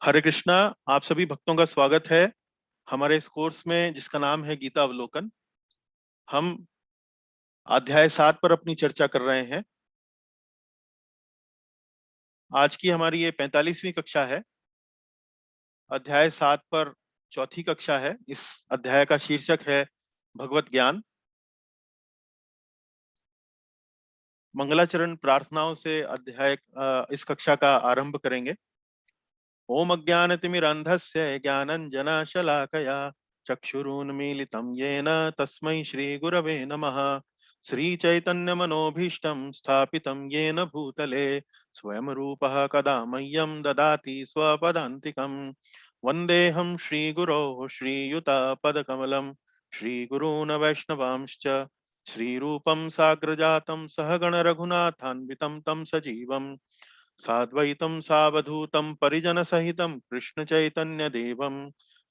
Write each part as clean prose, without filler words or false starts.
हरे कृष्णा। आप सभी भक्तों का स्वागत है हमारे इस कोर्स में जिसका नाम है गीता अवलोकन। हम अध्याय 7 पर अपनी चर्चा कर रहे हैं। आज की हमारी ये 45वीं कक्षा है। अध्याय 7 पर चौथी कक्षा है। इस अध्याय का शीर्षक है भगवत ज्ञान। मंगलाचरण प्रार्थनाओं से इस कक्षा का आरंभ करेंगे। ओम अज्ञानतिमिरन्धस्य ज्ञानञ्जनशलाकया चक्षुरुन्मीलितं येन तस्मै श्रीगुरवे नमः। श्रीचैतन्यमनोभीष्टं स्थापितं येन भूतले स्वयं रूपः कदा मह्यं ददाति स्वपदान्तिकम्। वन्देऽहं श्रीगुरो श्रीयुतापदकमलं श्रीगुरून् वैष्णवांश्च श्रीरूपं साग्रजातं सहगण रघुनाथान्वितं तं सजीवम् साद्वैतं सावधूतं परिजनसहितं कृष्ण चैतन्य देवं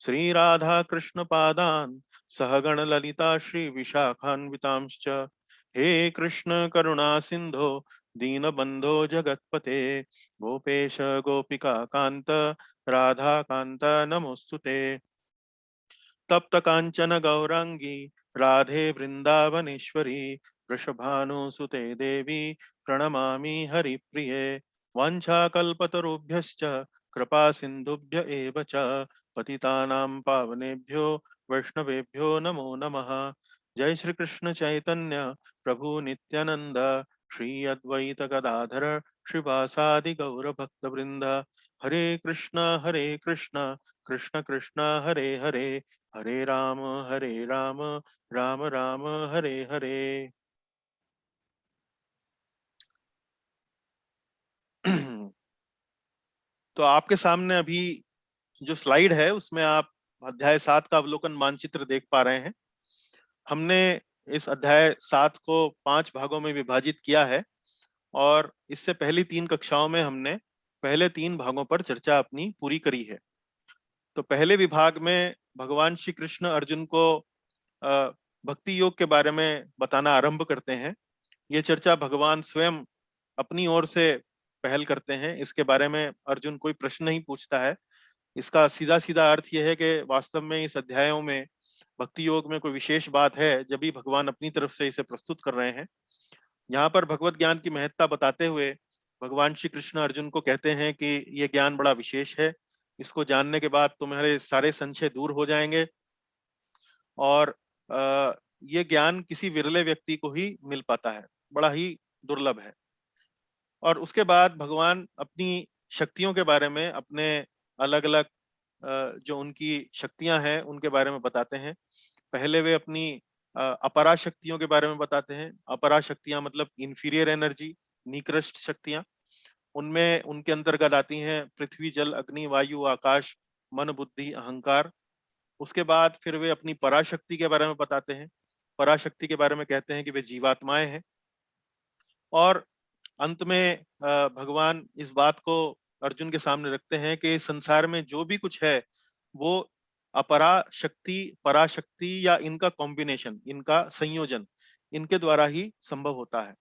श्री राधा कृष्ण पादान सहगण ललिता श्री विशाखान्वितांश्च। हे कृष्ण करुणा सिंधो दीनबंधो जगत्पते गोपेश गोपिका कांत राधा कांत नमोस्तुते। तप्त कांचन गौरांगी राधे वृंदावनेश्वरी वृषभानुसुते देवी प्रणमामि हरिप्रिये। वाञ्छाकल्पतरुभ्यश्च कृपा सिन्धुभ्य एव च पतितानां पावनेभ्यो वैष्णवेभ्यो नमो नमः। जय श्री कृष्ण चैतन्य प्रभु नित्यानंद श्री अद्वैत गदाधर श्रीवासादि गौर भक्त वृंद। हरे कृष्ण कृष्ण कृष्ण हरे हरे हरे राम राम राम हरे हरे। तो आपके सामने अभी जो स्लाइड है उसमें आप अध्याय 7 का अवलोकन मानचित्र देख पा रहे हैं। हमने इस अध्याय 7 को 5 भागों में विभाजित किया है और इससे पहली 3 कक्षाओं में हमने पहले 3 भागों पर चर्चा अपनी पूरी करी है। तो पहले विभाग में भगवान श्री कृष्ण अर्जुन को अ, भक्ति योग के बारे में बताना आरंभ करते हैं। ये चर्चा भगवान स्वयं अपनी ओर से पहल करते हैं। इसके बारे में अर्जुन कोई प्रश्न नहीं पूछता है। इसका सीधा सीधा अर्थ यह है कि वास्तव में इस अध्यायों में भक्ति योग में कोई विशेष बात है जब भी भगवान अपनी तरफ से इसे प्रस्तुत कर रहे हैं। यहाँ पर भगवत ज्ञान की महत्ता बताते हुए भगवान श्री कृष्ण अर्जुन को कहते हैं कि ये ज्ञान बड़ा विशेष है। इसको जानने के बाद तुम्हारे सारे संशय दूर हो जाएंगे और ये ज्ञान किसी विरले व्यक्ति को ही मिल पाता है, बड़ा ही दुर्लभ है। और उसके बाद भगवान अपनी शक्तियों के बारे में, अपने अलग अलग जो उनकी शक्तियां हैं उनके बारे में बताते हैं। पहले वे अपनी अपरा शक्तियों के बारे में बताते हैं। अपरा शक्तियां मतलब इंफीरियर एनर्जी, निकृष्ट शक्तियां। उनमें उनके अंतर्गत आती हैं पृथ्वी जल अग्नि वायु आकाश मन बुद्धि अहंकार। उसके बाद फिर वे अपनी पराशक्ति के बारे में बताते हैं। पराशक्ति के बारे में कहते हैं कि वे जीवात्माएं हैं। और अंत में भगवान इस बात को अर्जुन के सामने रखते हैं कि संसार में जो भी कुछ है वो अपरा शक्ति पराशक्ति या इनका कॉम्बिनेशन, इनका संयोजन, इनके द्वारा ही संभव होता है।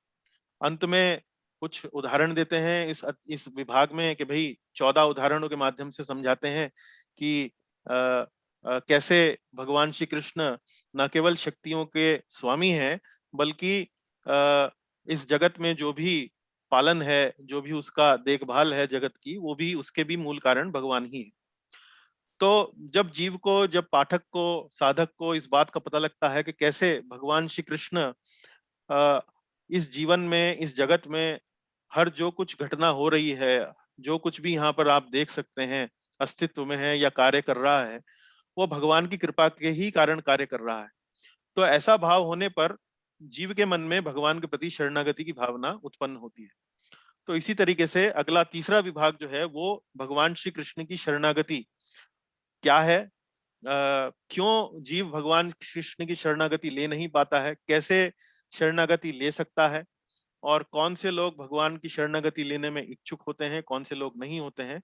अंत में कुछ उदाहरण देते हैं इस विभाग में कि भाई 14 उदाहरणों के माध्यम से समझाते हैं कि कैसे भगवान श्री कृष्ण न केवल शक्तियों के स्वामी हैं बल्कि इस जगत में जो भी पालन है, जो भी उसका देखभाल है जगत की, वो भी उसके भी मूल कारण भगवान ही है। तो जब जीव को, जब पाठक को, साधक को इस बात का पता लगता है कि कैसे भगवान श्री कृष्ण अ, इस जीवन में, इस जगत में हर जो कुछ घटना हो रही है, जो कुछ भी यहाँ पर आप देख सकते हैं अस्तित्व में है या कार्य कर रहा है, वो भगवान की कृपा के ही कारण कार्य कर रहा है। तो ऐसा भाव होने पर जीव के मन में भगवान के प्रति शरणागति की भावना उत्पन्न होती है। तो इसी तरीके से अगला तीसरा विभाग जो है वो भगवान श्री कृष्ण की शरणागति क्या है, क्यों जीव भगवान कृष्ण की शरणागति ले नहीं पाता है, कैसे शरणागति ले सकता है और कौन से लोग भगवान की शरणागति लेने में इच्छुक होते हैं, कौन से लोग नहीं होते हैं,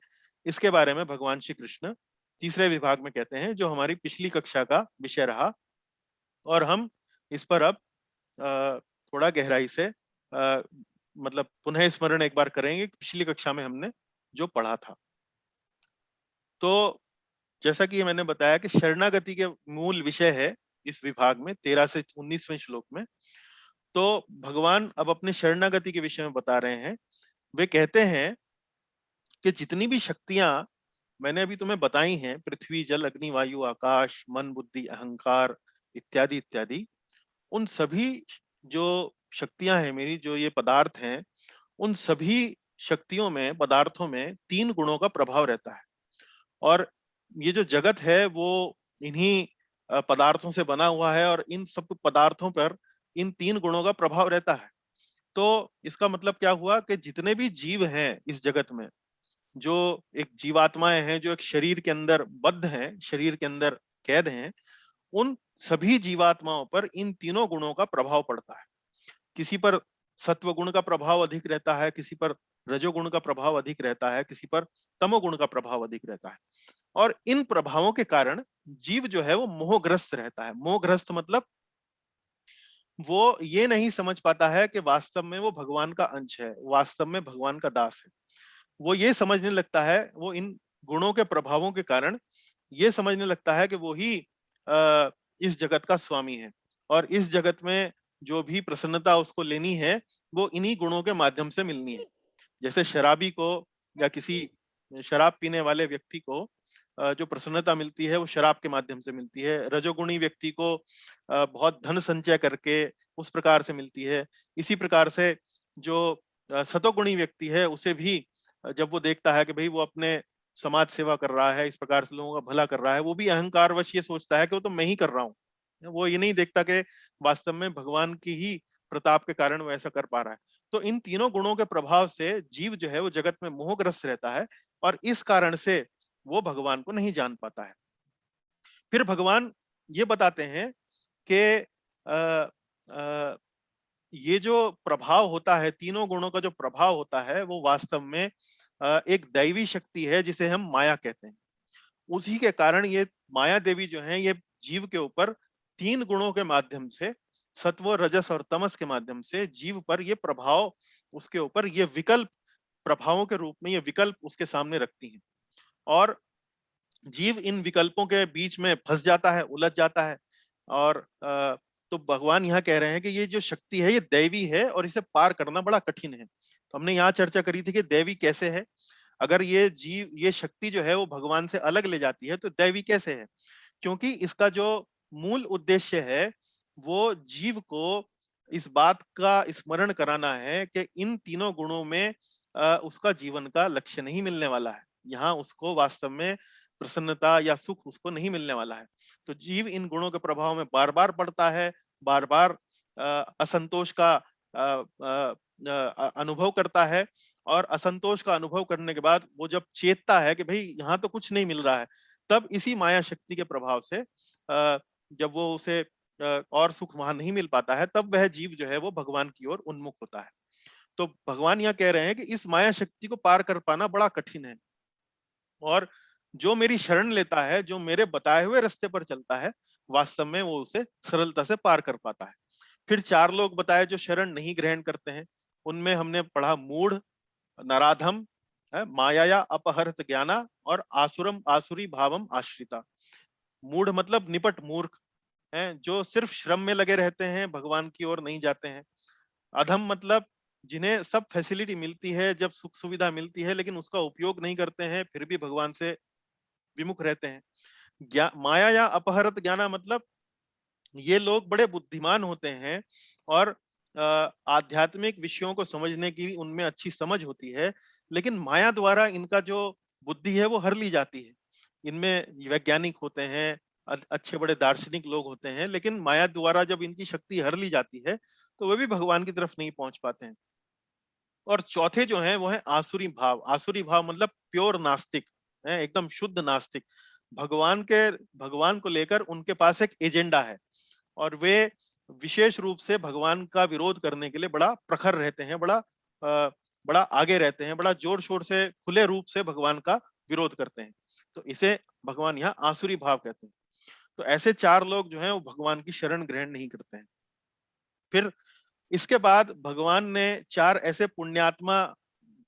इसके बारे में भगवान श्री कृष्ण तीसरे विभाग में कहते हैं, जो हमारी पिछली कक्षा का विषय रहा। और हम इस पर अब थोड़ा गहराई से मतलब पुनः स्मरण एक बार करेंगे पिछली कक्षा में हमने जो पढ़ा था। तो जैसा कि मैंने बताया कि शरणागति के मूल विषय है इस विभाग में 13 से 19वें श्लोक में। तो भगवान अब अपने शरणागति के विषय में बता रहे हैं। वे कहते हैं कि जितनी भी शक्तियां मैंने अभी तुम्हें बताई हैं, पृथ्वी, जल, अग्नि, वायु, आकाश, मन, बुद्धि, अहंकार इत्यादि इत्यादि, उन सभी जो शक्तियां हैं मेरी, जो ये पदार्थ हैं, उन सभी शक्तियों में, पदार्थों में 3 गुणों का प्रभाव रहता है। और ये जो जगत है वो इन्हीं पदार्थों से बना हुआ है, और इन सब पदार्थों पर इन 3 गुणों का प्रभाव रहता है। तो इसका मतलब क्या हुआ कि जितने भी जीव हैं इस जगत में, जो एक जीवात्माएं हैं, जो एक शरीर के अंदर बद्ध हैं, शरीर के अंदर कैद हैं, उन सभी जीवात्माओं पर इन तीनों गुणों का प्रभाव पड़ता है। किसी पर सत्व गुण का प्रभाव अधिक रहता है, किसी पर रजोगुण का प्रभाव अधिक रहता है, किसी पर तमोगुण का प्रभाव अधिक रहता है। और इन प्रभावों के कारण जीव जो है वो मोहग्रस्त रहता है। मोहग्रस्त मतलब वो ये नहीं समझ पाता है कि वास्तव में वो भगवान का अंश है, वास्तव में भगवान का दास है। वो ये समझने लगता है, वो इन गुणों के प्रभावों के कारण ये समझने लगता है कि वो ही इस जगत का स्वामी है, और इस जगत में जो भी प्रसन्नता उसको लेनी है वो इन्हीं गुणों के माध्यम से मिलनी है। जैसे शराबी को या किसी शराब पीने वाले व्यक्ति को जो प्रसन्नता मिलती है वो शराब के माध्यम से मिलती है। रजोगुणी व्यक्ति को बहुत धन संचय करके उस प्रकार से मिलती है। इसी प्रकार से जो सतोगुणी व्यक्ति है उसे भी जब वो देखता है कि भाई वो अपने समाज सेवा कर रहा है, इस प्रकार से लोगों का भला कर रहा है, वो भी अहंकारवश ये सोचता है कि वो तो मैं ही कर रहा हूँ। वो ये नहीं देखता कि वास्तव में भगवान की ही प्रताप के कारण वो ऐसा कर पा रहा है। तो इन तीनों गुणों के प्रभाव से जीव जो है वो जगत में मोहग्रस्त रहता है, और इस कारण से वो भगवान को नहीं जान पाता है। फिर भगवान ये बताते हैं कि अ, अ, ये जो प्रभाव होता है, तीनों गुणों का जो प्रभाव होता है वो वास्तव में एक दैवी शक्ति है जिसे हम माया कहते हैं। उसी के कारण ये माया देवी जो है ये जीव के ऊपर 3 गुणों के माध्यम से, सत्व, रजस और तमस के माध्यम से जीव पर ये प्रभाव, उसके ऊपर ये विकल्प, प्रभावों के रूप में ये विकल्प उसके सामने रखती हैं। और जीव इन विकल्पों के बीच में फंस जाता है, उलझ जाता है। और तो भगवान यहाँ कह रहे हैं कि ये जो शक्ति है ये दैवी है और इसे पार करना बड़ा कठिन है। तो हमने यहाँ चर्चा करी थी कि दैवी कैसे है। अगर ये जीव, ये शक्ति जो है वो भगवान से अलग ले जाती है तो दैवी कैसे है? क्योंकि इसका जो मूल उद्देश्य है वो जीव को इस बात का स्मरण कराना है कि इन तीनों गुणों में उसका जीवन का लक्ष्य नहीं मिलने वाला है। यहाँ उसको वास्तव में प्रसन्नता या सुख उसको नहीं मिलने वाला है। तो जीव इन गुणों के प्रभाव में बार बार पड़ता है, बार बार असंतोष का अनुभव करता है। और असंतोष का अनुभव करने के बाद वो जब चेतता है कि भाई यहाँ तो कुछ नहीं मिल रहा है, तब इसी माया शक्ति के प्रभाव से जब वो उसे और सुख वहां नहीं मिल पाता है, तब वह जीव जो है वो भगवान की ओर उन्मुख होता है। तो भगवान यहाँ कह रहे हैं कि इस माया शक्ति को पार कर पाना बड़ा कठिन है, और जो मेरी शरण लेता है, जो मेरे बताए हुए रास्ते पर चलता है, वास्तव में वो उसे सरलता से पार कर पाता है। फिर 4 लोग बताए जो शरण नहीं ग्रहण करते हैं। उनमें हमने पढ़ा मूढ़, नराधम, माया अपहृत ज्ञाना, और आसुरम आसुरी भावम आश्रिता। मूढ़ मतलब निपट मूर्ख हैं, जो सिर्फ श्रम में लगे रहते हैं, भगवान की ओर नहीं जाते हैं। अधम मतलब जिन्हें सब फैसिलिटी मिलती है, जब सुख सुविधा मिलती है, लेकिन उसका उपयोग नहीं करते हैं, फिर भी भगवान से विमुख रहते हैं। माया या अपहरत ज्ञाना मतलब ये लोग बड़े बुद्धिमान होते हैं, और आध्यात्मिक विषयों को समझने की उनमें अच्छी समझ होती है, लेकिन माया द्वारा इनका जो बुद्धि है वो हर ली जाती है। इनमें वैज्ञानिक होते हैं, अच्छे बड़े दार्शनिक लोग होते हैं, लेकिन माया द्वारा जब इनकी शक्ति हर ली जाती है तो वे भी भगवान की तरफ नहीं पहुंच पाते हैं। और चौथे जो हैं वो है आसुरी भाव। आसुरी भाव मतलब प्योर नास्तिक है, एकदम शुद्ध नास्तिक। भगवान के, भगवान को लेकर उनके पास एक एजेंडा है, और वे विशेष रूप से भगवान का विरोध करने के लिए बड़ा प्रखर रहते हैं, बड़ा आगे रहते हैं, बड़ा जोर शोर से खुले रूप से भगवान का विरोध करते हैं। तो इसे भगवान यहाँ आसुरी भाव कहते हैं। तो ऐसे 4 लोग जो हैं वो भगवान की शरण ग्रहण नहीं करते हैं। फिर इसके बाद भगवान ने 4 ऐसे पुण्यात्मा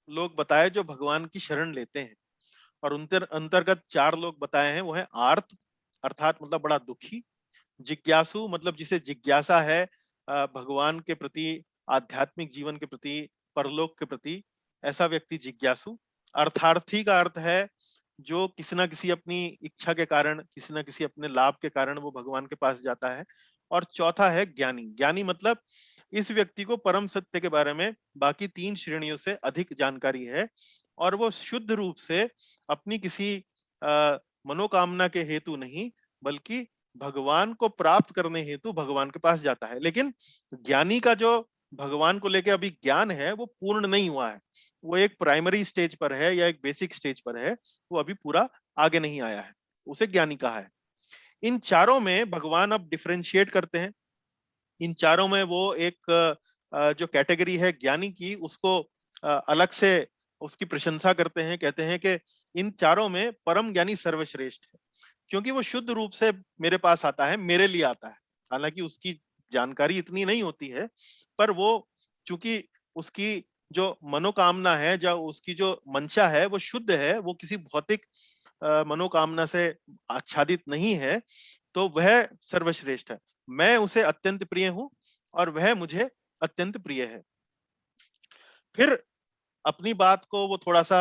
लोग बताए जो भगवान की शरण लेते हैं। और उनके अंतर्गत 4 लोग बताए हैं, वो है आर्त अर्थात मतलब बड़ा दुखी, जिज्ञासु मतलब जिसे जिज्ञासा है भगवान के प्रति, आध्यात्मिक जीवन के प्रति, परलोक के प्रति, ऐसा व्यक्ति जिज्ञासु। अर्थार्थी का अर्थ है जो किसी ना किसी अपनी इच्छा के कारण, किसी ना किसी अपने लाभ के कारण वो भगवान के पास जाता है। और चौथा है ज्ञानी। ज्ञानी मतलब इस व्यक्ति को परम सत्य के बारे में बाकी 3 श्रेणियों से अधिक जानकारी है और वो शुद्ध रूप से अपनी किसी मनोकामना के हेतु नहीं, बल्कि भगवान को प्राप्त करने हेतु भगवान के पास जाता है। लेकिन ज्ञानी का जो भगवान को लेके अभी ज्ञान है वो पूर्ण नहीं हुआ है, वो एक प्राइमरी स्टेज पर है या एक बेसिक स्टेज पर है, वो अभी पूरा आगे नहीं आया है, उसे ज्ञानी कहा है। इन चारों में भगवान अब डिफरेंशिएट करते हैं। इन चारों में वो एक जो कैटेगरी है ज्ञानी की, उसको अलग से उसकी प्रशंसा करते हैं, कहते हैं कि इन चारों में परम ज्ञानी सर्वश्रेष्ठ है, क्योंकि वो शुद्ध रूप से मेरे पास आता है, मेरे लिए आता है। हालांकि उसकी जानकारी इतनी नहीं होती है, पर वो चूंकि उसकी जो मनोकामना है, जो उसकी जो मंशा है वो शुद्ध है, वो किसी भौतिक मनोकामना से आच्छादित नहीं है, तो वह सर्वश्रेष्ठ है। मैं उसे अत्यंत प्रिय हूं और वह मुझे अत्यंत प्रिय है। फिर अपनी बात को वो थोड़ा सा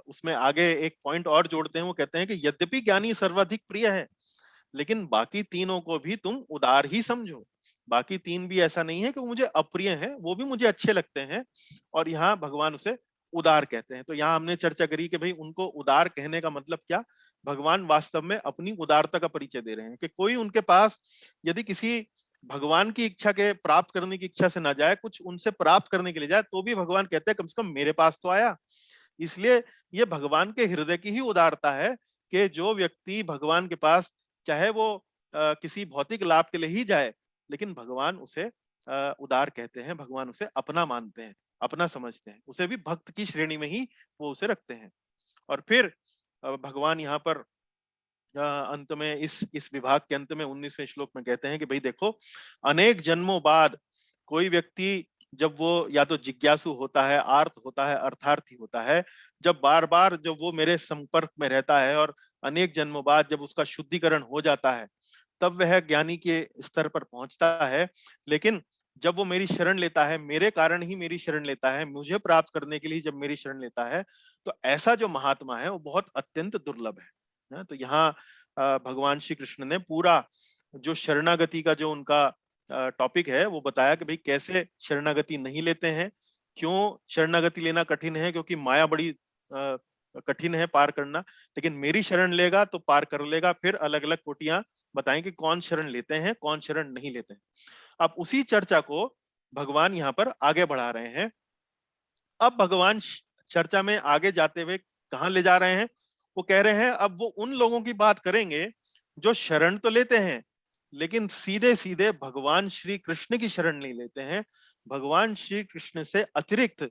उसमें आगे एक पॉइंट और जोड़ते हैं। वो कहते हैं कि यद्यपि ज्ञानी सर्वाधिक प्रिय है, लेकिन बाकी तीनों को भी तुम उदार ही समझो। बाकी 3 भी ऐसा नहीं है कि वो मुझे अप्रिय हैं, वो भी मुझे अच्छे लगते हैं। और यहाँ भगवान उसे उदार कहते हैं। तो यहाँ हमने चर्चा करी कि भाई उनको उदार कहने का मतलब क्या। भगवान वास्तव में अपनी उदारता का परिचय दे रहे हैं कि कोई उनके पास यदि किसी भगवान की इच्छा के प्राप्त करने की इच्छा से ना जाए, कुछ उनसे प्राप्त करने के लिए जाए, तो भी भगवान कहते हैं कम से कम मेरे पास तो आया। इसलिए ये भगवान के हृदय की ही उदारता है कि जो व्यक्ति भगवान के पास, चाहे वो किसी भौतिक लाभ के लिए ही जाए, लेकिन भगवान उसे उदार कहते हैं, भगवान उसे अपना मानते हैं, अपना समझते हैं, उसे भी भक्त की श्रेणी में ही वो उसे रखते हैं। और फिर भगवान यहाँ पर अंत में इस विभाग के अंत में 19वें श्लोक में कहते हैं कि भाई देखो, अनेक जन्मों बाद कोई व्यक्ति जब वो या तो जिज्ञासु होता है, आर्त होता है, अर्थार्थी होता है, जब बार बार जब वो मेरे संपर्क में रहता है और अनेक जन्मों बाद जब उसका शुद्धिकरण हो जाता है, तब वह ज्ञानी के स्तर पर पहुंचता है। लेकिन जब वो मेरी शरण लेता है, मेरे कारण ही मेरी शरण लेता है, मुझे प्राप्त करने के लिए जब मेरी शरण लेता है, तो ऐसा जो महात्मा है वो बहुत अत्यंत दुर्लभ है। तो यहाँ भगवान श्री कृष्ण ने पूरा जो शरणागति का जो उनका टॉपिक है वो बताया कि भाई कैसे शरणागति नहीं लेते हैं, क्यों शरणागति लेना कठिन है, क्योंकि माया बड़ी कठिन है पार करना, लेकिन मेरी शरण लेगा तो पार कर लेगा। फिर अलग अलग कोटियां बताएं कि कौन शरण लेते हैं, कौन शरण नहीं लेते हैं। अब उसी चर्चा को भगवान यहाँ पर आगे बढ़ा रहे हैं। अब भगवान चर्चा में आगे जाते हुए कहां ले जा रहे हैं, वो कह रहे हैं अब वो उन लोगों की बात करेंगे जो शरण तो लेते हैं, लेकिन सीधे सीधे भगवान श्री कृष्ण की शरण नहीं लेते हैं। भगवान श्री कृष्ण से अतिरिक्त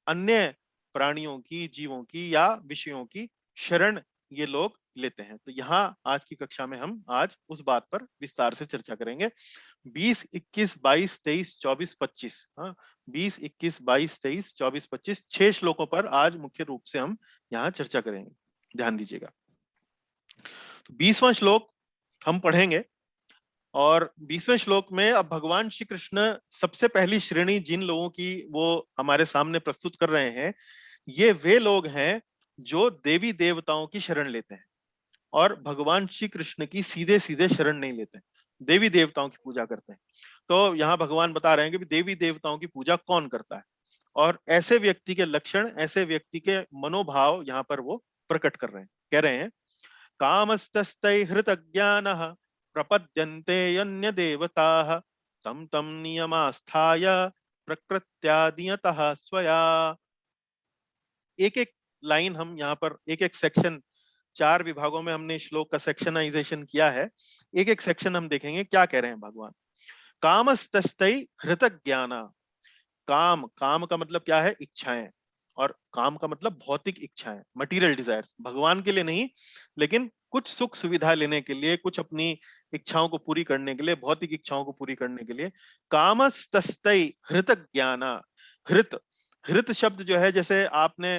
अन्य प्राणियों की, जीवों की या विषयों की शरण ये लोग लेते हैं। तो यहाँ आज की कक्षा में हम आज उस बात पर विस्तार से चर्चा करेंगे। 20, 21, 22, 23, 24, 25, हाँ, 20, 21, 22, 23, 24, 25, 6 श्लोकों पर आज मुख्य रूप से हम यहाँ चर्चा करेंगे। ध्यान दीजिएगा। तो 20वां श्लोक हम पढ़ेंगे और 20वें श्लोक में अब भगवान श्री कृष्ण सबसे पहली श्रेणी जिन लोगों की वो हमारे सामने प्रस्तुत कर रहे हैं, ये वे लोग हैं जो देवी देवताओं की शरण लेते हैं और भगवान श्री कृष्ण की सीधे सीधे शरण नहीं लेते हैं, देवी देवताओं की पूजा करते हैं। तो यहाँ भगवान बता रहे हैं कि देवी देवताओं की पूजा कौन करता है और ऐसे व्यक्ति के लक्षण, ऐसे व्यक्ति के मनोभाव यहाँ पर वो प्रकट कर रहे हैं। कह रहे हैं कामस्तस्तै हृतज्ञानः प्रपद्यन्ते अन्य देवताः तं तं नियमास्थाय प्रकृत्यादियतः स्वया। एक एक लाइन हम यहाँ पर, एक एक सेक्शन, 4 विभागों में हमने श्लोक का सेक्शनाइजेशन किया है। एक एक सेक्शन हम देखेंगे क्या कह रहे हैं भगवान। कामस्तस्तै हृतज्ञाना। काम, काम का मतलब क्या है, इच्छाएं, और काम का मतलब भौतिक इच्छाएं, मटेरियल डिजायर्स, भगवान के लिए नहीं, लेकिन कुछ सुख सुविधा लेने के लिए, कुछ अपनी इच्छाओं को पूरी करने के लिए, भौतिक इच्छाओं को पूरी करने के लिए। कामस्तस्तै हृत ज्ञाना। हृत, हृत शब्द जो है, जैसे आपने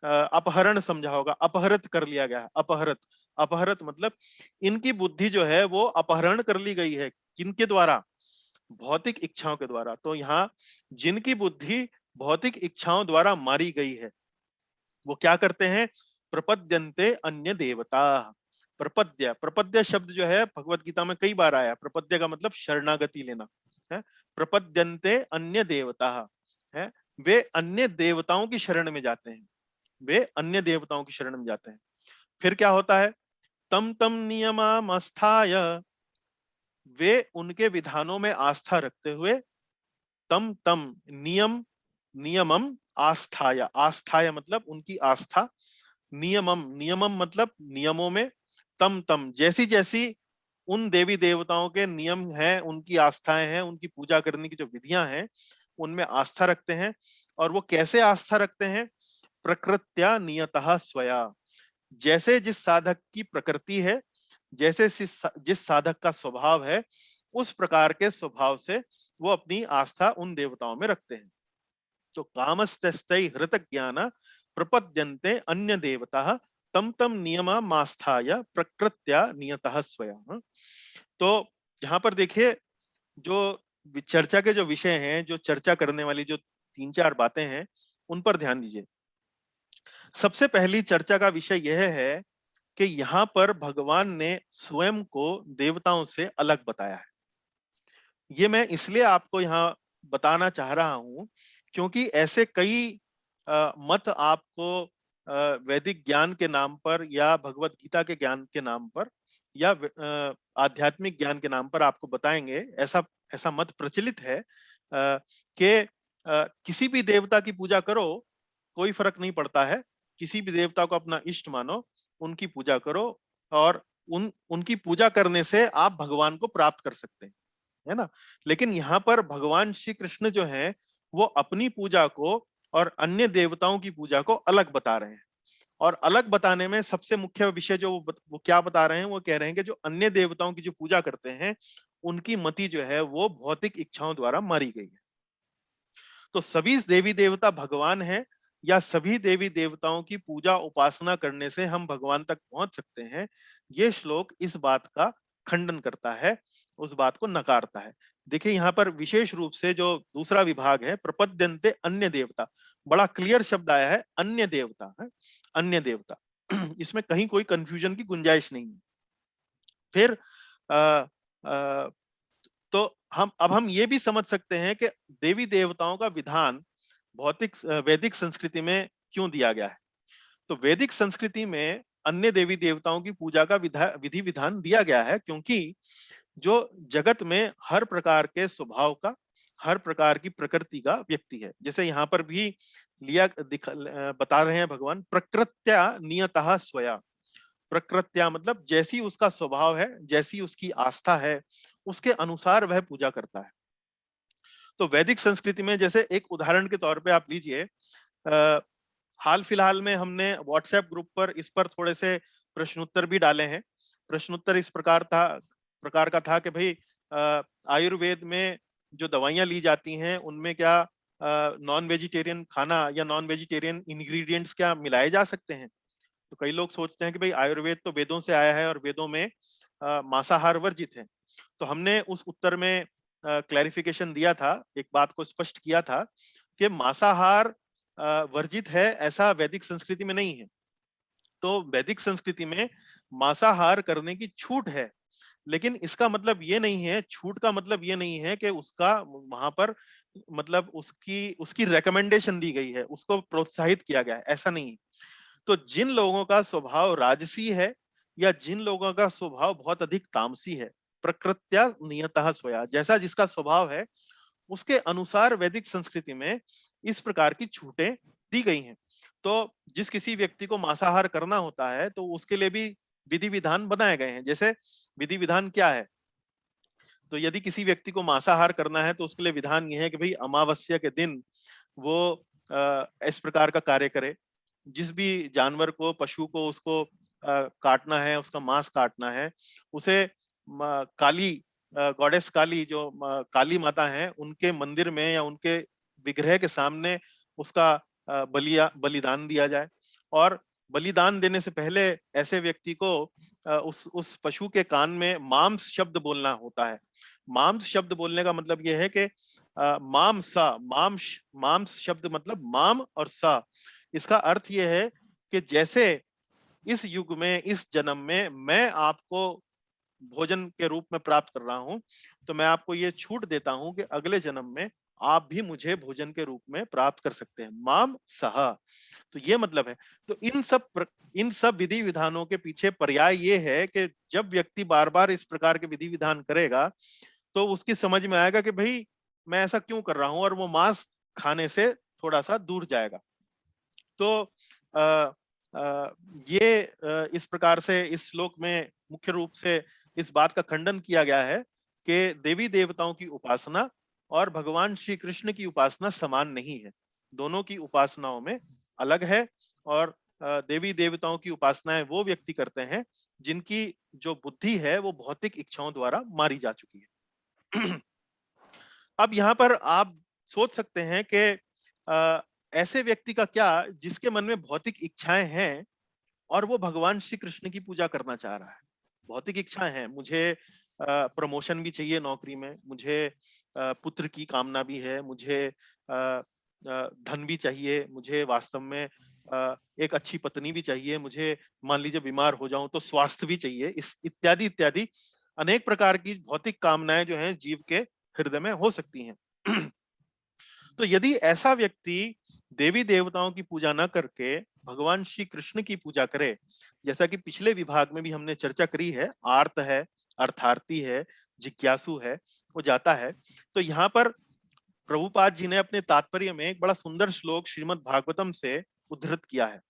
अपहरण समझा होगा, अपहरित कर लिया गया है, अपहरित। अपहरित मतलब इनकी बुद्धि जो है वो अपहरण कर ली गई है, किनके द्वारा? भौतिक इच्छाओं के द्वारा। तो यहाँ जिनकी बुद्धि भौतिक इच्छाओं द्वारा मारी गई है, वो क्या करते हैं? प्रपद्यन्ते अन्य देवता। प्रपद्य, प्रपद्य शब्द जो है भगवत गीता में कई बार आया। प्रपद्य का मतलब शरणागति लेना है। प्रपद्यन्ते अन्य देवता है, वे अन्य देवताओं की शरण में जाते हैं, वे अन्य देवताओं की शरण में जाते हैं। फिर क्या होता है? तम तम नियमास्थाय, वे उनके विधानों में आस्था रखते हुए, तम तम नियम, नियमम आस्थाय, आस्थाय मतलब उनकी आस्था, नियमम, नियमम मतलब नियमों में, तम तम जैसी जैसी उन देवी देवताओं के नियम हैं, उनकी आस्थाएं हैं, उनकी पूजा करने की जो विधियां हैं, उनमें आस्था रखते हैं। और वो कैसे आस्था रखते हैं? प्रकृत्या नियतः स्वया, जैसे जिस साधक की प्रकृति है, जैसे जिस साधक का स्वभाव है, उस प्रकार के स्वभाव से वो अपनी आस्था उन देवताओं में रखते हैं। तो कामस्तै हृत ज्ञान प्रपद्यन्ते अन्य देवता तम तम नियमास्थाय प्रकृत्या नियतः स्वयं। तो यहाँ पर देखिए, जो चर्चा के जो विषय हैं, जो चर्चा करने वाली जो तीन चार बातें हैं, उन पर ध्यान दीजिए। सबसे पहली चर्चा का विषय यह है कि यहाँ पर भगवान ने स्वयं को देवताओं से अलग बताया है। ये मैं इसलिए आपको यहाँ बताना चाह रहा हूं क्योंकि ऐसे कई मत आपको वैदिक ज्ञान के नाम पर या भगवत गीता के ज्ञान के नाम पर या आध्यात्मिक ज्ञान के नाम पर आपको बताएंगे। ऐसा ऐसा मत प्रचलित है कि किसी भी देवता की पूजा करो, कोई फर्क नहीं पड़ता है। किसी भी देवता को अपना इष्ट मानो, उनकी पूजा करो, और उनकी पूजा करने से आप भगवान को प्राप्त कर सकते हैं, है ना। लेकिन यहाँ पर भगवान श्री कृष्ण जो है वो अपनी पूजा को और अन्य देवताओं की पूजा को अलग बता रहे हैं। और अलग बताने में सबसे मुख्य विषय जो वो क्या बता रहे हैं, वो कह रहे हैं कि जो अन्य देवताओं की जो पूजा करते हैं, उनकी मति जो है वो भौतिक इच्छाओं द्वारा मारी गई है। तो सभी देवी देवता भगवान है, या सभी देवी देवताओं की पूजा उपासना करने से हम भगवान तक पहुंच सकते हैं, ये श्लोक इस बात का खंडन करता है, उस बात को नकारता है। देखिए यहाँ पर विशेष रूप से जो दूसरा विभाग है, प्रपद्यन्ते अन्य देवता, बड़ा क्लियर शब्द आया है, अन्य देवता है, अन्य देवता। इसमें कहीं कोई कंफ्यूजन की गुंजाइश नहीं है। फिर आ, आ, तो हम ये भी समझ सकते हैं कि देवी देवताओं का विधान भौतिक वैदिक संस्कृति में क्यों दिया गया है। तो वैदिक संस्कृति में अन्य देवी देवताओं की पूजा का विधि विधान दिया गया है क्योंकि जो जगत में हर प्रकार के स्वभाव का, हर प्रकार की प्रकृति का व्यक्ति है। जैसे यहाँ पर भी बता रहे हैं भगवान, प्रकृत्या नियतः स्वया। प्रकृत्या मतलब जैसी उसका स्वभाव है, जैसी उसकी आस्था है, उसके अनुसार वह पूजा करता है। तो वैदिक संस्कृति में जैसे एक उदाहरण के तौर पे आप लीजिए, हाल फिलहाल में हमने व्हाट्सएप ग्रुप पर इस पर थोड़े से प्रश्नोत्तर भी डाले हैं। प्रश्नोत्तर इस प्रकार का था कि भाई आयुर्वेद में जो दवाइयां ली जाती हैं उनमें क्या नॉन वेजिटेरियन खाना या नॉन वेजिटेरियन इंग्रेडिएंट्स क्या मिलाए जा सकते हैं। तो कई लोग सोचते हैं कि भाई आयुर्वेद तो वेदों से आया है और वेदों में मांसाहार वर्जित है। तो हमने उस उत्तर में क्लैरिफिकेशन दिया था, एक बात को स्पष्ट किया था कि मांसाहार वर्जित है ऐसा वैदिक संस्कृति में नहीं है। तो वैदिक संस्कृति में मांसाहार करने की छूट है, लेकिन इसका मतलब ये नहीं है, छूट का मतलब ये नहीं है कि उसका वहां पर मतलब उसकी उसकी रिकमेंडेशन दी गई है, उसको प्रोत्साहित किया गया है, ऐसा नहीं है। तो जिन लोगों का स्वभाव राजसी है या जिन लोगों का स्वभाव बहुत अधिक तामसी है, प्रकृत्या नियतः स्वया, जैसा जिसका स्वभाव है उसके अनुसार वैदिक संस्कृति में इस प्रकार की छूटें दी गई हैं। तो जिस किसी व्यक्ति को मांसाहार करना होता है तो उसके लिए भी विधि विधान बनाए गए हैं। जैसे विधि विधान क्या है, तो यदि किसी व्यक्ति को मांसाहार करना है तो उसके लिए विधान यह है कि भाई अमावस्या के दिन वो इस प्रकार का कार्य करे। जिस भी जानवर को, पशु को उसको काटना है, उसका मांस काटना है, उसे काली गॉडेस काली जो काली माता है उनके मंदिर में या उनके विग्रह के सामने उसका बलिदान दिया जाए। और बलिदान देने से पहले ऐसे व्यक्ति को उस पशु के कान में मांस शब्द बोलना होता है। मांस शब्द बोलने का मतलब यह है कि मांस शब्द मतलब माम और सा, इसका अर्थ यह है कि जैसे इस युग में, इस जन्म में मैं आपको भोजन के रूप में प्राप्त कर रहा हूं, तो मैं आपको ये छूट देता हूं कि अगले जन्म में आप भी मुझे भोजन के रूप में प्राप्त कर सकते हैं। माम सहा, तो ये मतलब है। तो इन सब विधि विधानों के पीछे पर्याय ये है कि जब व्यक्ति बार बार इस प्रकार के विधि विधान करेगा तो उसकी समझ में आएगा कि भाई मैं ऐसा क्यों कर रहा हूं, और वो मांस खाने से थोड़ा सा दूर जाएगा। तो आ, आ, ये इस प्रकार से इस श्लोक में मुख्य रूप से इस बात का खंडन किया गया है कि देवी देवताओं की उपासना और भगवान श्री कृष्ण की उपासना समान नहीं है। दोनों की उपासनाओं में अलग है। और देवी देवताओं की उपासनाएं वो व्यक्ति करते हैं जिनकी जो बुद्धि है वो भौतिक इच्छाओं द्वारा मारी जा चुकी है। अब यहाँ पर आप सोच सकते हैं कि ऐसे व्यक्ति का क्या जिसके मन में भौतिक इच्छाएं हैं और वो भगवान श्री कृष्ण की पूजा करना चाह रहा है। भौतिक इच्छाएं हैं, मुझे प्रमोशन भी चाहिए नौकरी में, मुझे पुत्र की कामना भी है, मुझे धन भी चाहिए, मुझे वास्तव में एक अच्छी पत्नी भी चाहिए, मुझे मान लीजिए बीमार हो जाऊं तो स्वास्थ्य भी चाहिए, इस इत्यादि इत्यादि अनेक प्रकार की भौतिक कामनाएं जो हैं जीव के हृदय में हो सकती हैं। तो यदि ऐसा व्यक्ति देवी देवताओं की पूजा न करके भगवान श्री कृष्ण की पूजा करे, जैसा कि पिछले विभाग में भी हमने चर्चा करी है, आर्त है, अर्थार्थी है, जिज्ञासु है, वो जाता है। तो यहाँ पर प्रभुपाद जी ने अपने तात्पर्य में एक बड़ा सुंदर श्लोक श्रीमद् भागवतम से उद्धृत किया है।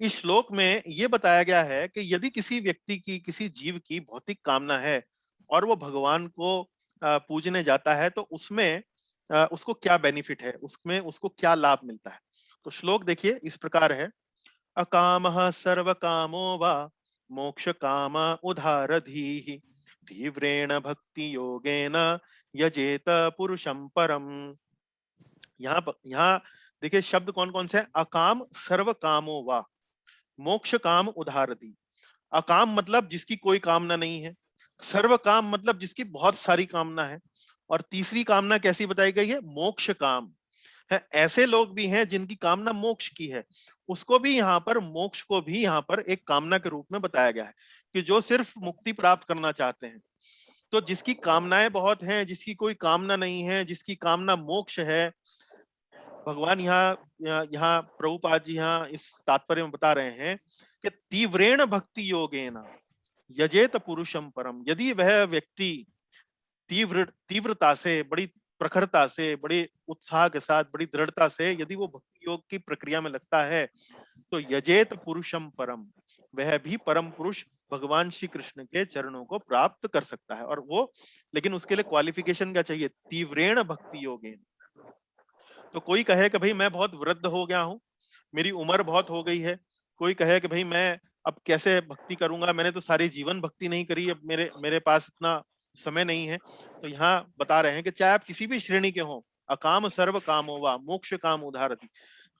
इस श्लोक में यह बताया गया है कि यदि किसी व्यक्ति की, किसी जीव की भौतिक कामना है और वो भगवान को पूजने जाता है, तो उसमें उसको क्या बेनिफिट है, उसमें उसको क्या लाभ मिलता है। तो श्लोक देखिए इस प्रकार है। अकामः सर्व कामो वा मोक्ष काम उधारधीः तीव्रेण भक्ति योगेन यजेत पुरुषं परम। यहाँ देखिए शब्द कौन कौन से हैं। अकाम सर्व कामो वा, मोक्ष काम उधारधि। अकाम मतलब जिसकी कोई कामना नहीं है, सर्व काम मतलब जिसकी बहुत सारी कामना है, और तीसरी कामना कैसी बताई गई है, मोक्ष काम है। ऐसे लोग भी हैं जिनकी कामना मोक्ष की है, उसको भी यहाँ पर, मोक्ष को भी यहाँ पर एक कामना के रूप में बताया गया है कि जो सिर्फ मुक्ति प्राप्त करना चाहते हैं। तो जिसकी कामनाएं बहुत हैं, जिसकी कोई कामना नहीं है, जिसकी कामना मोक्ष है, भगवान यहाँ यहाँ प्रभुपाद जी यहाँ इस तात्पर्य में बता रहे हैं कि तीव्रेण भक्ति योगेन यजेत पुरुषम परम। यदि वह व्यक्ति तीव्रता से, बड़ी प्रखरता से, बड़े उत्साह के साथ, बड़ी दृढ़ता से यदि वो भक्ति योग की प्रक्रिया में लगता है, तो यजेत पुरुषम परम, वह भी परम पुरुष भगवान श्री कृष्ण के चरणों को प्राप्त कर सकता है। और वो, लेकिन उसके लिए क्वालिफिकेशन क्या चाहिए, तीव्रेण भक्ति योगेन। तो कोई कहे कि भाई मैं बहुत वृद्ध हो गया हूं, मेरी उम्र बहुत हो गई है, कोई कहे कि भाई मैं अब कैसे भक्ति करूंगा, मैंने तो सारे जीवन भक्ति नहीं करी, अब मेरे मेरे पास इतना समय नहीं है। तो यहाँ बता रहे हैं कि चाहे आप किसी भी श्रेणी के हों, अकाम सर्व कामो वा मोक्ष काम उधारति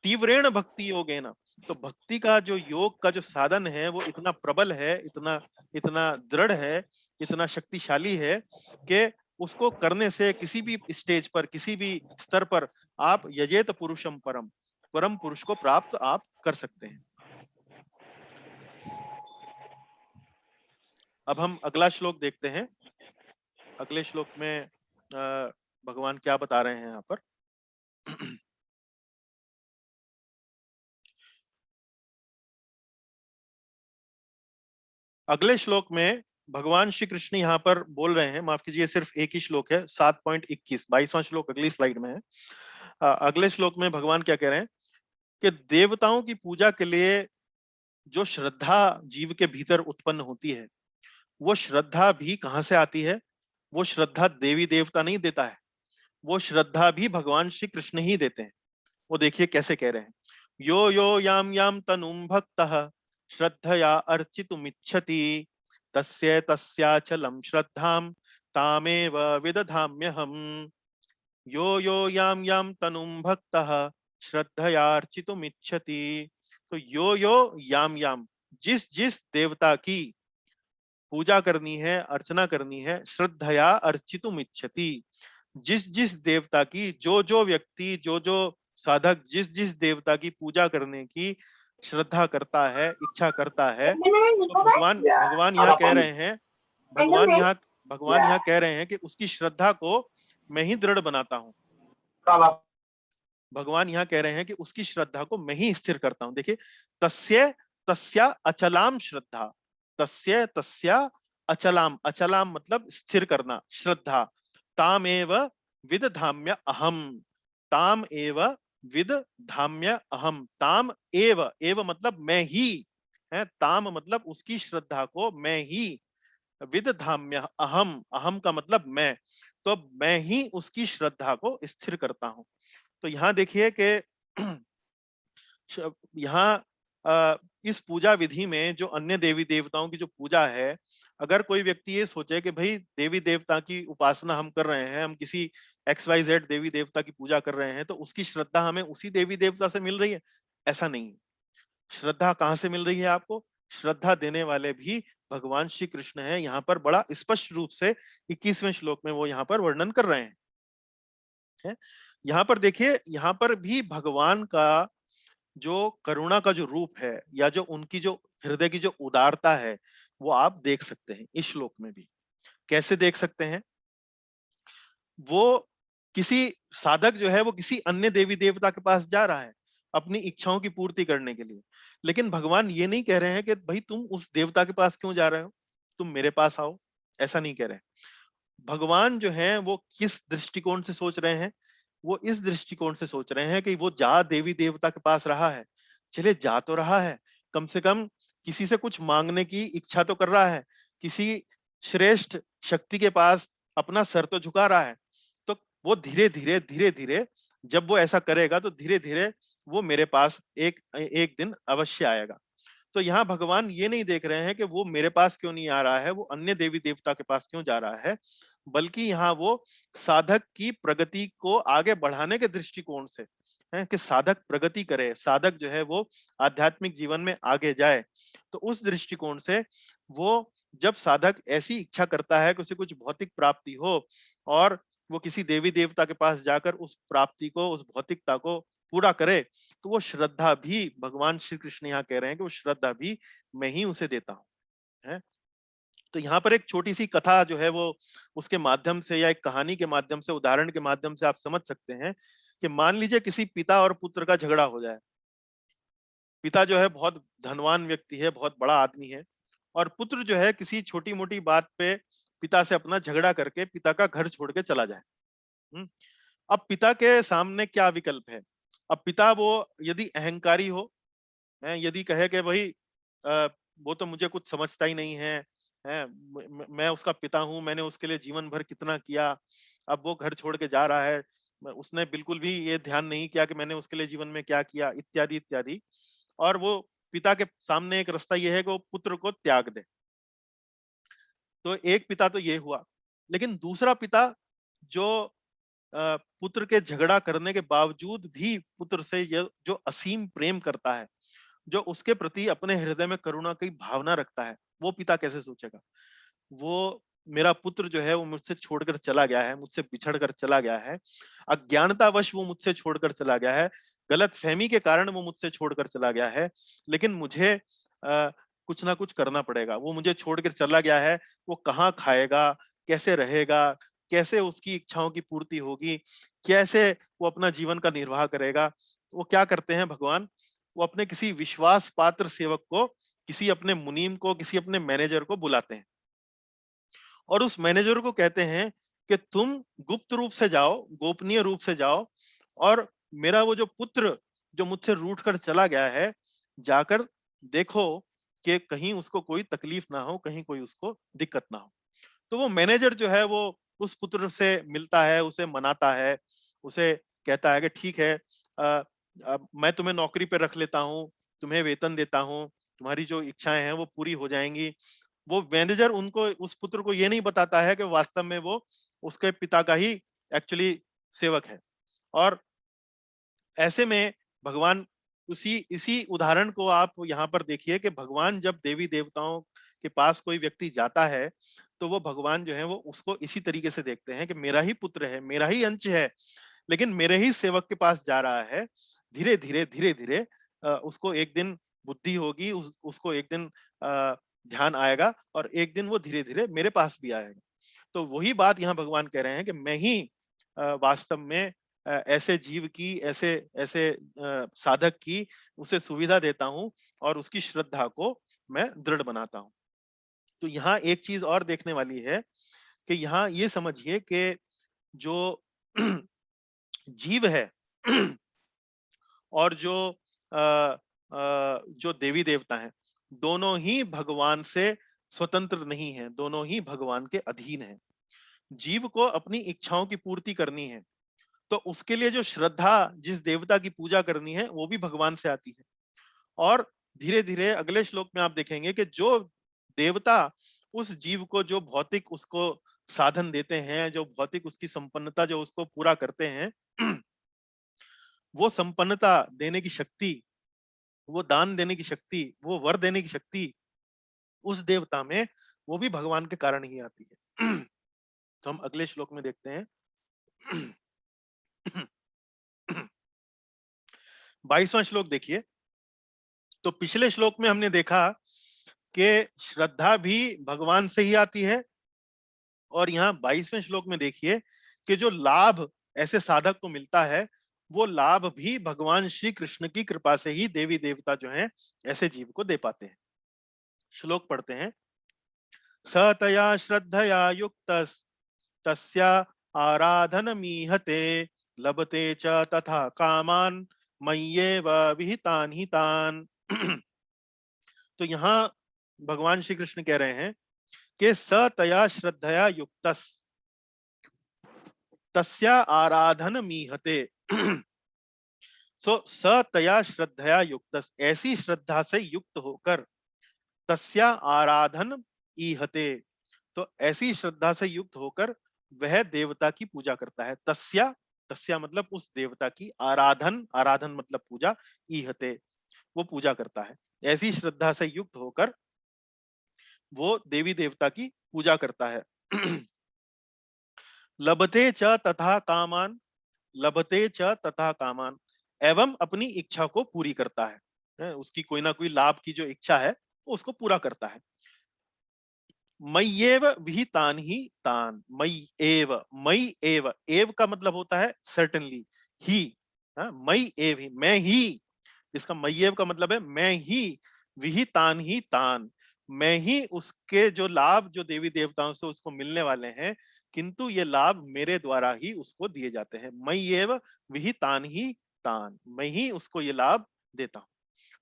तीव्रेण भक्ति योगेन। तो भक्ति का जो योग का जो साधन है वो इतना प्रबल है, इतना इतना दृढ़ है, इतना शक्तिशाली है कि उसको करने से किसी भी स्टेज पर, किसी भी स्तर पर आप यजेत पुरुषम परम, परम पुरुष को प्राप्त आप कर सकते हैं। अब हम अगला श्लोक देखते हैं। अगले श्लोक में भगवान क्या बता रहे हैं यहाँ पर। अगले श्लोक में भगवान श्री कृष्ण यहाँ पर बोल रहे हैं, माफ कीजिए सिर्फ एक ही श्लोक है, 7.21, 22वां श्लोक अगली स्लाइड में है। अगले श्लोक में भगवान क्या कह रहे हैं कि देवताओं की पूजा के लिए जो श्रद्धा जीव के भीतर उत्पन्न होती है, वो श्रद्धा भी कहां से आती है, वो श्रद्धा देवी देवता नहीं देता है, वो श्रद्धा भी भगवान श्री कृष्ण ही देते हैं। वो देखिए कैसे कह रहे हैं। यो यो याम याम तनुम भक्तः श्रद्धया अर्चितुमिच्छति तस्य तस्याचलं श्रद्धाम तामेव विदधाम्यहम्। यो यो याम याम तनुम भक्तः श्रद्धया अर्चितुमिच्छति तो यो यो याम याम, जिस जिस देवता की पूजा करनी है, अर्चना करनी है, श्रद्धया अर्चितुम इच्छति, जिस जिस देवता की, जो जो व्यक्ति, जो जो साधक जिस जिस देवता की पूजा करने की श्रद्धा करता है, इच्छा करता है, तो भगवान भगवान यहाँ कह रहे हैं, भगवान यहाँ भगवान यहाँ कह रहे हैं कि उसकी श्रद्धा को मैं ही दृढ़ बनाता हूँ। भगवान यहाँ कह रहे हैं कि उसकी श्रद्धा को मैं ही स्थिर करता हूं। देखिए, तस्य तस्या अचलाम श्रद्धा, तस्य तस्या अचलाम, अचलाम मतलब स्थिर करना, श्रद्धा, ताम एव विदधाम्य अहम, ताम एव विदधाम्य अहम, ताम एव, एव मतलब मैं ही है, ताम मतलब उसकी श्रद्धा को मैं ही, विदधाम्य अहम, अहम का मतलब मैं, तो मैं ही उसकी श्रद्धा को स्थिर करता हूं। तो यहाँ देखिए कि यहाँ इस पूजा विधि में जो अन्य देवी देवताओं की जो पूजा है, अगर कोई व्यक्ति ये सोचे कि भाई देवी देवता की उपासना हम कर रहे हैं, हम किसी XYZ देवी देवता की पूजा कर रहे हैं, तो उसकी श्रद्धा हमें उसी देवी देवता से मिल रही है, ऐसा नहीं है। श्रद्धा कहाँ से मिल रही है आपको? श्रद्धा देने वाले भी भगवान श्री कृष्ण है। यहाँ पर बड़ा स्पष्ट रूप से 21वें श्लोक में वो यहाँ पर वर्णन कर रहे हैं। यहाँ पर देखिए, यहाँ पर भी भगवान का जो करुणा का जो रूप है, या जो उनकी जो हृदय की जो उदारता है, वो आप देख सकते हैं इस श्लोक में भी। कैसे देख सकते हैं? वो किसी साधक जो है वो किसी अन्य देवी देवता के पास जा रहा है अपनी इच्छाओं की पूर्ति करने के लिए, लेकिन भगवान ये नहीं कह रहे हैं कि भाई तुम उस देवता के पास क्यों जा रहे हो, तुम मेरे पास आओ, ऐसा नहीं कह रहे हैं। भगवान जो है वो किस दृष्टिकोण से सोच रहे हैं? वो इस दृष्टिकोण से सोच रहे हैं कि वो जा देवी देवता के पास रहा है, चले जा तो रहा है, कम से कम किसी से कुछ मांगने की इच्छा तो कर रहा है, किसी श्रेष्ठ शक्ति के पास अपना सर तो झुका रहा है। तो वो धीरे धीरे धीरे धीरे जब वो ऐसा करेगा तो धीरे धीरे वो मेरे पास एक एक दिन अवश्य आएगा। तो यहाँ भगवान ये नहीं देख रहे हैं कि वो मेरे पास क्यों नहीं आ रहा है, वो अन्य देवी देवता के पास क्यों जा रहा है, बल्कि यहाँ वो साधक की प्रगति को आगे बढ़ाने के दृष्टिकोण से है कि साधक प्रगति करे, साधक जो है वो आध्यात्मिक जीवन में आगे जाए। तो उस दृष्टिकोण से वो जब साधक ऐसी इच्छा करता है कि उसे कुछ भौतिक प्राप्ति हो, और वो किसी देवी देवता के पास जाकर उस प्राप्ति को, उस भौतिकता को पूरा करे, तो वो श्रद्धा भी भगवान श्री कृष्ण यहाँ कह रहे हैं कि वो श्रद्धा भी मैं ही उसे देता हूं है। तो यहाँ पर एक छोटी सी कथा जो है वो उसके माध्यम से, या एक कहानी के माध्यम से, उदाहरण के माध्यम से आप समझ सकते हैं कि मान लीजिए किसी पिता और पुत्र का झगड़ा हो जाए। पिता जो है बहुत धनवान व्यक्ति है, बहुत बड़ा आदमी है, और पुत्र जो है किसी छोटी मोटी बात पे पिता से अपना झगड़ा करके पिता का घर छोड़ के चला जाए। हम्म। अब पिता के सामने क्या विकल्प है? अब पिता वो यदि अहंकारी हो, यदि कहे कि भाई वो तो मुझे कुछ समझता ही नहीं है, मैं उसका पिता हूं, मैंने उसके लिए जीवन भर कितना किया, अब वो घर छोड़ के जा रहा है, उसने बिल्कुल भी ये ध्यान नहीं किया कि मैंने उसके लिए जीवन में क्या किया, इत्यादि इत्यादि। और वो पिता के सामने एक रास्ता ये है कि वो पुत्र को त्याग दे। तो एक पिता तो ये हुआ, लेकिन दूसरा पिता जो पुत्र के झगड़ा करने के बावजूद भी पुत्र से ये जो असीम प्रेम करता है, जो उसके प्रति अपने हृदय में करुणा की भावना रखता है, वो पिता कैसे सोचेगा? वो मेरा पुत्र जो है वो मुझसे छोड़कर चला गया है, मुझसे बिछड़कर चला गया है, अज्ञानतावश वो मुझसे छोड़कर चला गया है, गलत फहमी के कारण वो मुझसे छोड़कर चला गया है, लेकिन मुझे कुछ ना कुछ करना पड़ेगा। वो मुझे छोड़कर चला गया है, वो कहाँ खाएगा, कैसे रहेगा, कैसे उसकी इच्छाओं की पूर्ति होगी, कैसे वो अपना जीवन का निर्वाह करेगा। वो क्या करते हैं भगवान? वो अपने किसी विश्वास पात्र सेवक को, किसी अपने मुनीम को, किसी अपने मैनेजर को बुलाते हैं, और उस मैनेजर को कहते हैं कि तुम गुप्त रूप से जाओ, गोपनीय रूप से जाओ, और मेरा वो जो पुत्र जो मुझसे रूठ कर चला गया है, जाकर देखो कि कहीं उसको कोई तकलीफ ना हो, कहीं कोई उसको दिक्कत ना हो। तो वो मैनेजर जो है वो उस पुत्र से मिलता है, उसे मनाता है, उसे कहता है कि ठीक है, मैं तुम्हें नौकरी पे रख लेता हूँ, तुम्हें वेतन देता हूँ, तुम्हारी जो इच्छाएं हैं वो पूरी हो जाएंगी। वो मैनेजर उनको, उस पुत्र को ये नहीं बताता है कि वास्तव में वो उसके पिता का ही एक्चुअली सेवक है। और ऐसे में भगवान इसी उदाहरण को आप यहाँ पर देखिए कि भगवान जब देवी देवताओं के पास कोई व्यक्ति जाता है तो वो भगवान जो है वो उसको इसी तरीके से देखते हैं कि मेरा ही पुत्र है, मेरा ही अंश है, लेकिन मेरे ही सेवक के पास जा रहा है। धीरे धीरे उसको एक दिन बुद्धि होगी, उसको एक दिन ध्यान आएगा और एक दिन वो धीरे धीरे मेरे पास भी आएगा। तो वही बात यहाँ भगवान कह रहे हैं कि मैं ही वास्तव में ऐसे जीव की, ऐसे ऐसे साधक की उसे सुविधा देता हूं और उसकी श्रद्धा को मैं दृढ़ बनाता हूं। तो यहाँ एक चीज और देखने वाली है कि यहाँ ये समझिए कि जो जीव है और जो देवी देवता हैं, दोनों ही भगवान से स्वतंत्र नहीं है, दोनों ही भगवान के अधीन है। जीव को अपनी इच्छाओं की पूर्ति करनी है तो उसके लिए जो श्रद्धा, जिस देवता की पूजा करनी है वो भी भगवान से आती है। और धीरे धीरे अगले श्लोक में आप देखेंगे कि जो देवता उस जीव को जो भौतिक उसको साधन देते हैं, जो भौतिक उसकी संपन्नता जो उसको पूरा करते हैं, वो संपन्नता देने की शक्ति, वो दान देने की शक्ति, वो वर देने की शक्ति उस देवता में वो भी भगवान के कारण ही आती है। तो हम अगले श्लोक में देखते हैं। 22वां श्लोक देखिए। तो पिछले श्लोक में हमने देखा कि श्रद्धा भी भगवान से ही आती है और यहाँ 22वें श्लोक में देखिए कि जो लाभ ऐसे साधक को मिलता है वो लाभ भी भगवान श्री कृष्ण की कृपा से ही देवी देवता जो हैं ऐसे जीव को दे पाते हैं। श्लोक पढ़ते हैं। सतया श्रद्धया युक्त तस्या आराधनमीहते लभते च तथा कामान मय्येव विहितान हितान। तो यहाँ भगवान श्री कृष्ण कह रहे हैं कि सतया श्रद्धया युक्तस तस्या आराधन मीहते। सो सतया श्रद्धया युक्तस, ऐसी श्रद्धा से युक्त होकर, तस्या आराधन ईहते, तो ऐसी श्रद्धा से युक्त होकर वह देवता की पूजा करता है। तस्या, तस्या मतलब उस देवता की, आराधन, आराधन मतलब पूजा, ईहते वो पूजा करता है। ऐसी श्रद्धा से युक्त होकर वो देवी देवता की पूजा करता है। लभते च तथा कामान, लभते च तथा कामान, एवं अपनी इच्छा को पूरी करता है। उसकी कोई ना कोई लाभ की जो इच्छा है वो उसको पूरा करता है। मय्येव विहितान ही तान, मयि एव, मयि एव, एव का मतलब होता है सर्टेनली, ही, मयि एव ही, मैं ही, इसका मय्येव का मतलब है मैं ही, विहितान ही तान, मैं ही उसके जो लाभ जो देवी देवताओं से उसको मिलने वाले हैं, किंतु ये लाभ मेरे द्वारा ही उसको दिए जाते हैं। मय्येव विहितान ही तान, मैं ही उसको ये लाभ देता हूं।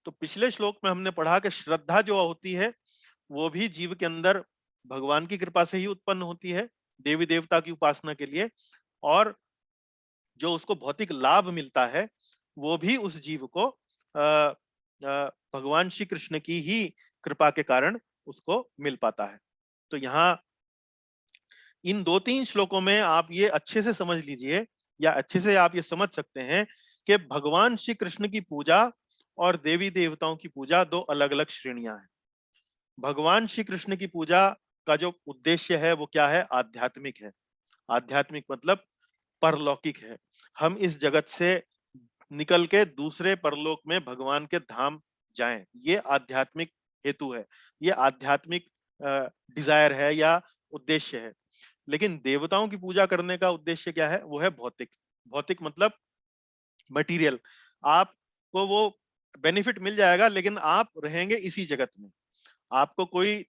तो पिछले श्लोक में हमने पढ़ा कि श्रद्धा जो होती है वो भी जीव के अंदर भगवान की कृपा से ही उत्पन्न होती है देवी देवता की उपासना के लिए, और जो उसको भौतिक लाभ मिलता है वो भी उस जीव को भगवान श्री कृष्ण की ही कृपा के कारण उसको मिल पाता है। तो यहाँ इन 2-3 श्लोकों में आप ये अच्छे से समझ लीजिए, या अच्छे से आप ये समझ सकते हैं कि भगवान श्री कृष्ण की पूजा और देवी देवताओं की पूजा दो अलग अलग श्रेणियां हैं। भगवान श्री कृष्ण की पूजा का जो उद्देश्य है वो क्या है? आध्यात्मिक है। आध्यात्मिक मतलब परलौकिक है। हम इस जगत से निकल के दूसरे परलोक में भगवान के धाम जाएं, ये आध्यात्मिक हेतु है, ये आध्यात्मिक डिजायर है या उद्देश्य है। लेकिन देवताओं की पूजा करने का उद्देश्य क्या है? वो है भौतिक। भौतिक मतलब मटेरियल। आपको वो बेनिफिट मिल जाएगा लेकिन आप रहेंगे इसी जगत में। आपको कोई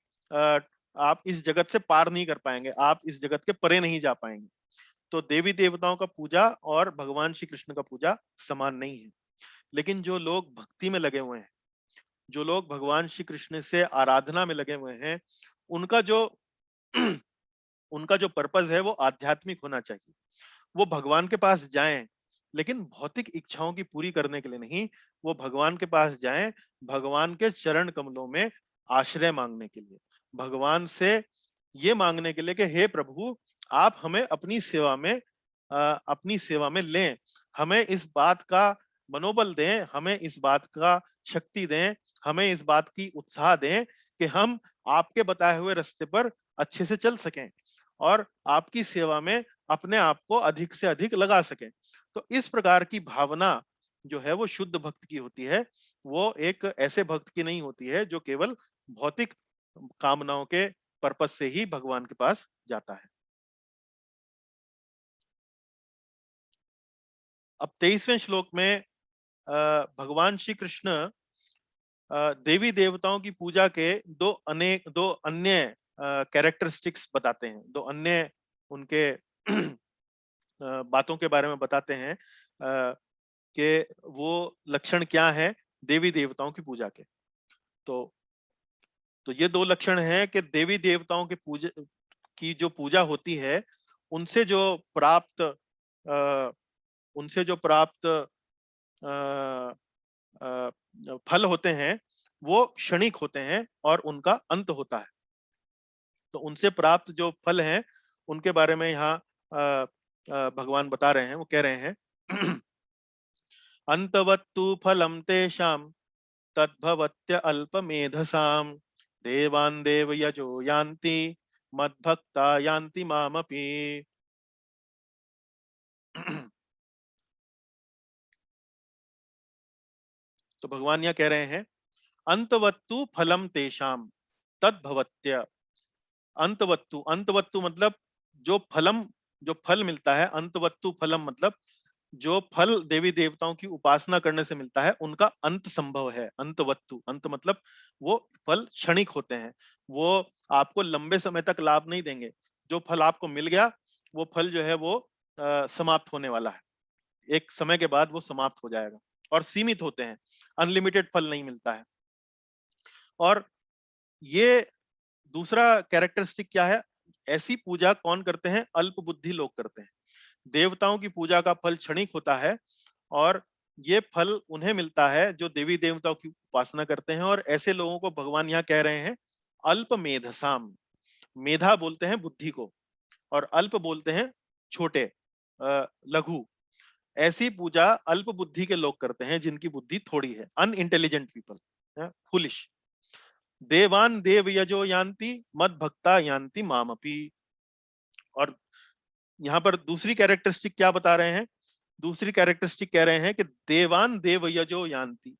आप इस जगत से पार नहीं कर पाएंगे, आप इस जगत के परे नहीं जा पाएंगे। तो देवी देवताओं का पूजा और भगवान श्री कृष्ण का पूजा समान नहीं है। लेकिन जो लोग भक्ति में लगे हुए हैं, जो लोग भगवान श्री कृष्ण से आराधना में लगे हुए हैं, उनका जो उनका जो पर्पस है वो आध्यात्मिक होना चाहिए। वो भगवान के पास जाएं, लेकिन भौतिक इच्छाओं की पूरी करने के लिए नहीं, वो भगवान के पास जाएं भगवान के चरण कमलों में आश्रय मांगने के लिए, भगवान से ये मांगने के लिए कि हे प्रभु आप हमें अपनी सेवा में लें, हमें इस बात का मनोबल दें, हमें इस बात का शक्ति दें, हमें इस बात की उत्साह दें कि हम आपके बताए हुए रास्ते पर अच्छे से चल सकें और आपकी सेवा में अपने आप को अधिक से अधिक लगा सकें। तो इस प्रकार की भावना जो है वो शुद्ध भक्त की होती है। वो एक ऐसे भक्त की नहीं होती है जो केवल भौतिक कामनाओं के पर्पस से ही भगवान के पास जाता है। अब 23वें श्लोक में भगवान श्री कृष्ण देवी देवताओं की पूजा के दो अन्य कैरेक्टरिस्टिक्स बताते हैं, दो अन्य उनके बातों के बारे में बताते हैं कि वो लक्षण क्या है देवी देवताओं की पूजा के। तो ये दो लक्षण हैं कि देवी देवताओं के पूजा की जो पूजा होती है, उनसे जो प्राप्त अ, उनसे जो प्राप्त अ, अ, फल होते हैं वो क्षणिक होते हैं और उनका अंत होता है। तो उनसे प्राप्त जो फल हैं उनके बारे में यहाँ भगवान बता रहे हैं, वो कह रहे हैं अंतवत्तु फलम तेषां तद्भवत्य अल्पमेधसाम् देवान् देवयजो यान्ति मद्भक्ता यान्ति मामपि। तो भगवान यह कह रहे हैं अंतवत्तु फलम तेषाम तद्भवत्य। अंतवत्तु, अंतवत्तु मतलब जो फलम, जो फल मिलता है, अंतवत्तु फलम मतलब जो फल देवी देवताओं की उपासना करने से मिलता है उनका अंत संभव है। अंतवत्तु, अंत मतलब वो फल क्षणिक होते हैं, वो आपको लंबे समय तक लाभ नहीं देंगे। जो फल आपको मिल गया वो फल जो है वो समाप्त होने वाला है, एक समय के बाद वो समाप्त हो जाएगा और सीमित होते हैं, अनलिमिटेड फल नहीं मिलता है। और ये दूसरा कैरेक्टरिस्टिक क्या है, ऐसी पूजा कौन करते हैं, अल्प बुद्धि लोग करते हैं। देवताओं की पूजा का फल क्षणिक होता है और ये फल उन्हें मिलता है जो देवी देवताओं की उपासना करते हैं, और ऐसे लोगों को भगवान यहाँ कह रहे हैं अल्प मेधसाम। मेधा बोलते हैं बुद्धि को और अल्प बोलते हैं छोटे, लघु। ऐसी पूजा अल्प बुद्धि के लोग करते हैं जिनकी बुद्धि थोड़ी है, अनइंटेलिजेंट पीपल, फुलिश। देवान देव यजो यान्ति मद भक्ता यान्ति मामपि। और यहाँ पर दूसरी कैरेक्टरिस्टिक क्या बता रहे हैं, दूसरी कैरेक्टरिस्टिक कह रहे हैं कि देवान देव यजो यान्ति,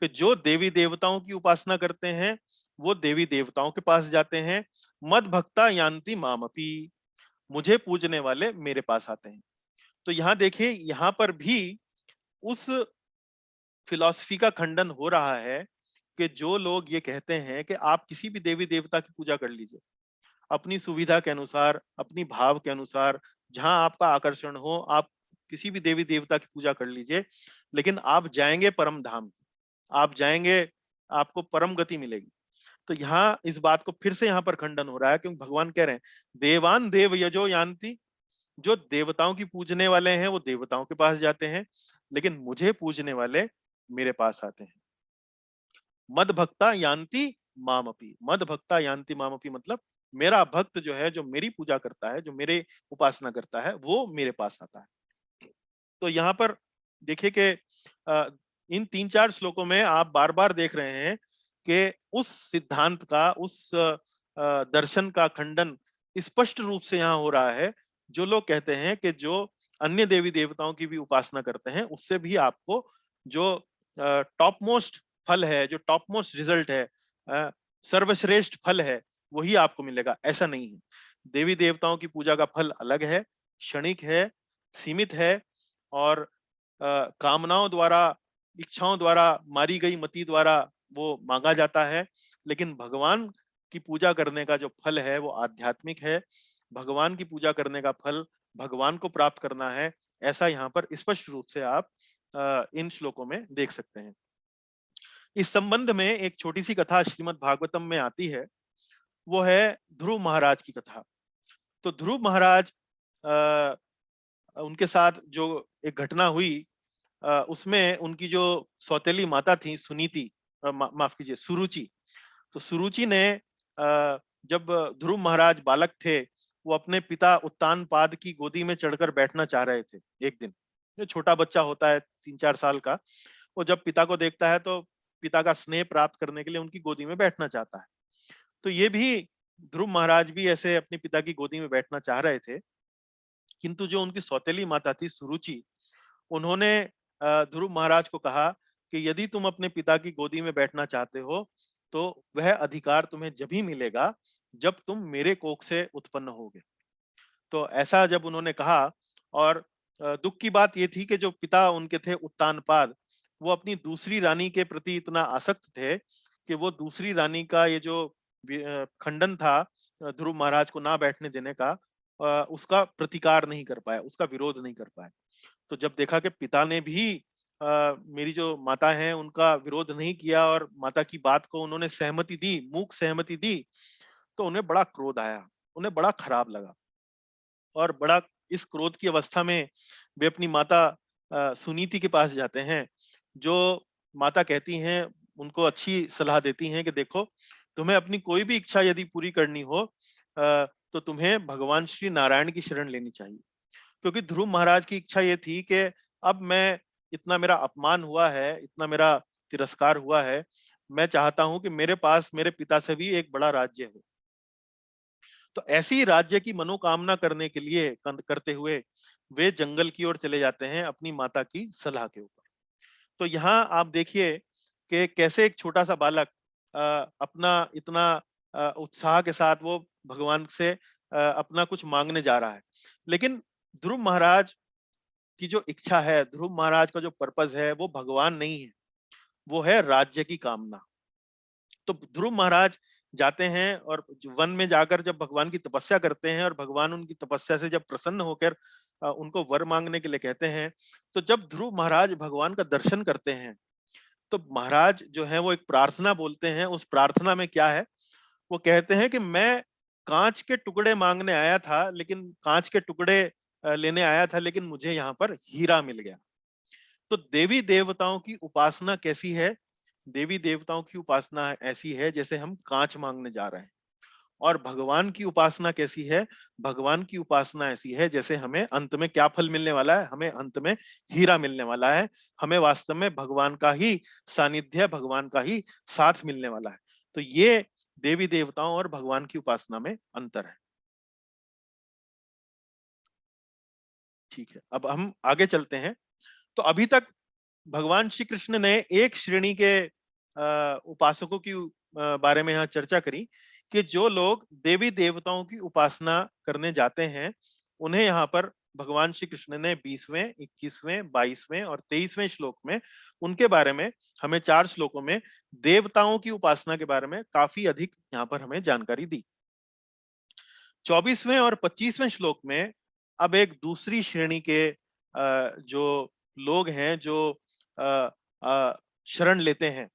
कि जो देवी देवताओं की उपासना करते हैं वो देवी देवताओं के पास जाते हैं। मद भक्ता यान्ति मामपि, मुझे पूजने वाले मेरे पास आते हैं। तो यहाँ देखिए, यहाँ पर भी उस फिलॉसफी का खंडन हो रहा है कि जो लोग ये कहते हैं कि आप किसी भी देवी देवता की पूजा कर लीजिए अपनी सुविधा के अनुसार, अपनी भाव के अनुसार, जहां आपका आकर्षण हो, आप किसी भी देवी देवता की पूजा कर लीजिए, लेकिन आप जाएंगे परम धाम, आप जाएंगे, आपको परम गति मिलेगी। तो यहाँ इस बात को फिर से यहाँ पर खंडन हो रहा है, क्योंकि भगवान कह रहे हैं देवान देव यजो यान्ति, जो देवताओं की पूजने वाले हैं वो देवताओं के पास जाते हैं, लेकिन मुझे पूजने वाले मेरे पास आते हैं। मद भक्ता यान्ति मामपि, मद भक्ता यान्ति मामपि मतलब मेरा भक्त जो है, जो मेरी पूजा करता है, जो मेरे उपासना करता है, वो मेरे पास आता है। तो यहाँ पर देखिए कि इन 3-4 श्लोकों में आप बार-बार देख रहे हैं कि उस सिद्धांत का, उस दर्शन का खंडन स्पष्ट रूप से यहाँ हो रहा है। जो लोग कहते हैं कि जो अन्य देवी देवताओं की भी उपासना करते हैं, उससे भी आपको जो टॉप मोस्ट फल है, जो टॉप मोस्ट रिजल्ट है, सर्वश्रेष्ठ फल है, वही आपको मिलेगा, ऐसा नहीं है। देवी देवताओं की पूजा का फल अलग है, क्षणिक है, सीमित है और कामनाओं द्वारा, इच्छाओं द्वारा, मारी गई मति द्वारा वो मांगा जाता है। लेकिन भगवान की पूजा करने का जो फल है वो आध्यात्मिक है। भगवान की पूजा करने का फल भगवान को प्राप्त करना है, ऐसा यहाँ पर स्पष्ट रूप से आप इन श्लोकों में देख सकते हैं। इस संबंध में एक छोटी सी कथा श्रीमद् भागवतम में आती है, वो है ध्रुव महाराज की कथा। तो ध्रुव महाराज, उनके साथ जो एक घटना हुई, उसमें उनकी जो सौतेली माता थी सुनीति, माफ कीजिए सुरुचि। तो सुरुचि ने जब ध्रुव महाराज बालक थे, वो अपने पिता उत्तानपाद की गोदी में चढ़कर बैठना चाह रहे थे एक दिन। जो छोटा बच्चा होता है 3-4 साल का, वो जब पिता को देखता है तो पिता का स्नेह प्राप्त करने के लिए उनकी गोदी में बैठना चाहता है। तो ये भी ध्रुव महाराज भी ऐसे अपने पिता की गोदी में बैठना चाह रहे थे, किंतु जो उनकी सौतेली माता थी सुरुचि, उन्होंने ध्रुव महाराज को कहा कि यदि तुम अपने पिता की गोदी में बैठना चाहते हो, तो वह अधिकार तुम्हें जभी मिलेगा जब तुम मेरे कोख से उत्पन्न होगे। तो ऐसा जब उन्होंने कहा, और दुख की बात ये थी कि जो पिता उनके थे उत्तानपाद, वो अपनी दूसरी रानी के प्रति इतना आसक्त थे कि वो दूसरी रानी का ये जो खंडन था ध्रुव महाराज को ना बैठने देने का, उसका प्रतिकार नहीं कर पाए, उसका विरोध नहीं कर पाए। तो जब देखा कि पिता ने भी मेरी जो माता हैं उनका विरोध नहीं किया और माता की बात को उन्होंने सहमति दी, मूक सहमति दी, तो उन्हें बड़ा क्रोध आया, उन्हें बड़ा खराब लगा। और बड़ा इस क्रोध की अवस्था में वे अपनी माता सुनीति के पास जाते हैं, जो माता कहती हैं, उनको अच्छी सलाह देती हैं कि देखो, तुम्हें अपनी कोई भी इच्छा यदि पूरी करनी हो, तो तुम्हें भगवान श्री नारायण की शरण लेनी चाहिए। क्योंकि ध्रुव महाराज की इच्छा ये थी कि अब मैं, इतना मेरा अपमान हुआ है, इतना मेरा तिरस्कार हुआ है, मैं चाहता हूं कि मेरे पास मेरे पिता से भी एक बड़ा राज्य हो। तो ऐसी राज्य की मनोकामना करने के लिए करते हुए वे जंगल की ओर चले जाते हैं अपनी माता की सलाह के ऊपर। तो यहाँ आप देखिए कि कैसे एक छोटा सा बालक अपना इतना उत्साह के साथ वो भगवान से अपना कुछ मांगने जा रहा है। लेकिन ध्रुव महाराज की जो इच्छा है, ध्रुव महाराज का जो पर्पस है, वो भगवान नहीं है, वो है राज्य की कामना। तो ध्रुव महाराज जाते हैं और वन में जाकर जब भगवान की तपस्या करते हैं और भगवान उनकी तपस्या से जब प्रसन्न होकर उनको वर मांगने के लिए कहते हैं, तो जब ध्रुव महाराज भगवान का दर्शन करते हैं, तो महाराज जो है वो एक प्रार्थना बोलते हैं। उस प्रार्थना में क्या है, वो कहते हैं कि मैं कांच के टुकड़े मांगने आया था, लेकिन कांच के टुकड़े लेने आया था, लेकिन मुझे यहाँ पर हीरा मिल गया। तो देवी देवताओं की उपासना कैसी है? देवी देवताओं की उपासना ऐसी है जैसे हम कांच मांगने जा रहे हैं। और भगवान की उपासना कैसी है? भगवान की उपासना ऐसी है जैसे हमें अंत में क्या फल मिलने वाला है? हमें अंत में हीरा मिलने वाला है। हमें वास्तव में भगवान का ही सानिध्य, भगवान का ही साथ मिलने वाला है। तो ये देवी देवताओं और भगवान की उपासना में अंतर है। ठीक है, अब हम आगे चलते हैं। तो अभी तक भगवान श्री कृष्ण ने एक श्रेणी के उपासकों की बारे में यहाँ चर्चा करी कि जो लोग देवी देवताओं की उपासना करने जाते हैं, उन्हें यहाँ पर भगवान श्री कृष्ण ने 20वें, 21वें, 22वें और 23वें श्लोक में उनके बारे में हमें 4 श्लोकों में देवताओं की उपासना के बारे में काफी अधिक यहाँ पर हमें जानकारी दी। 24वें और 25वें श्लोक में अब एक दूसरी श्रेणी के जो लोग हैं, जो शरण लेते हैं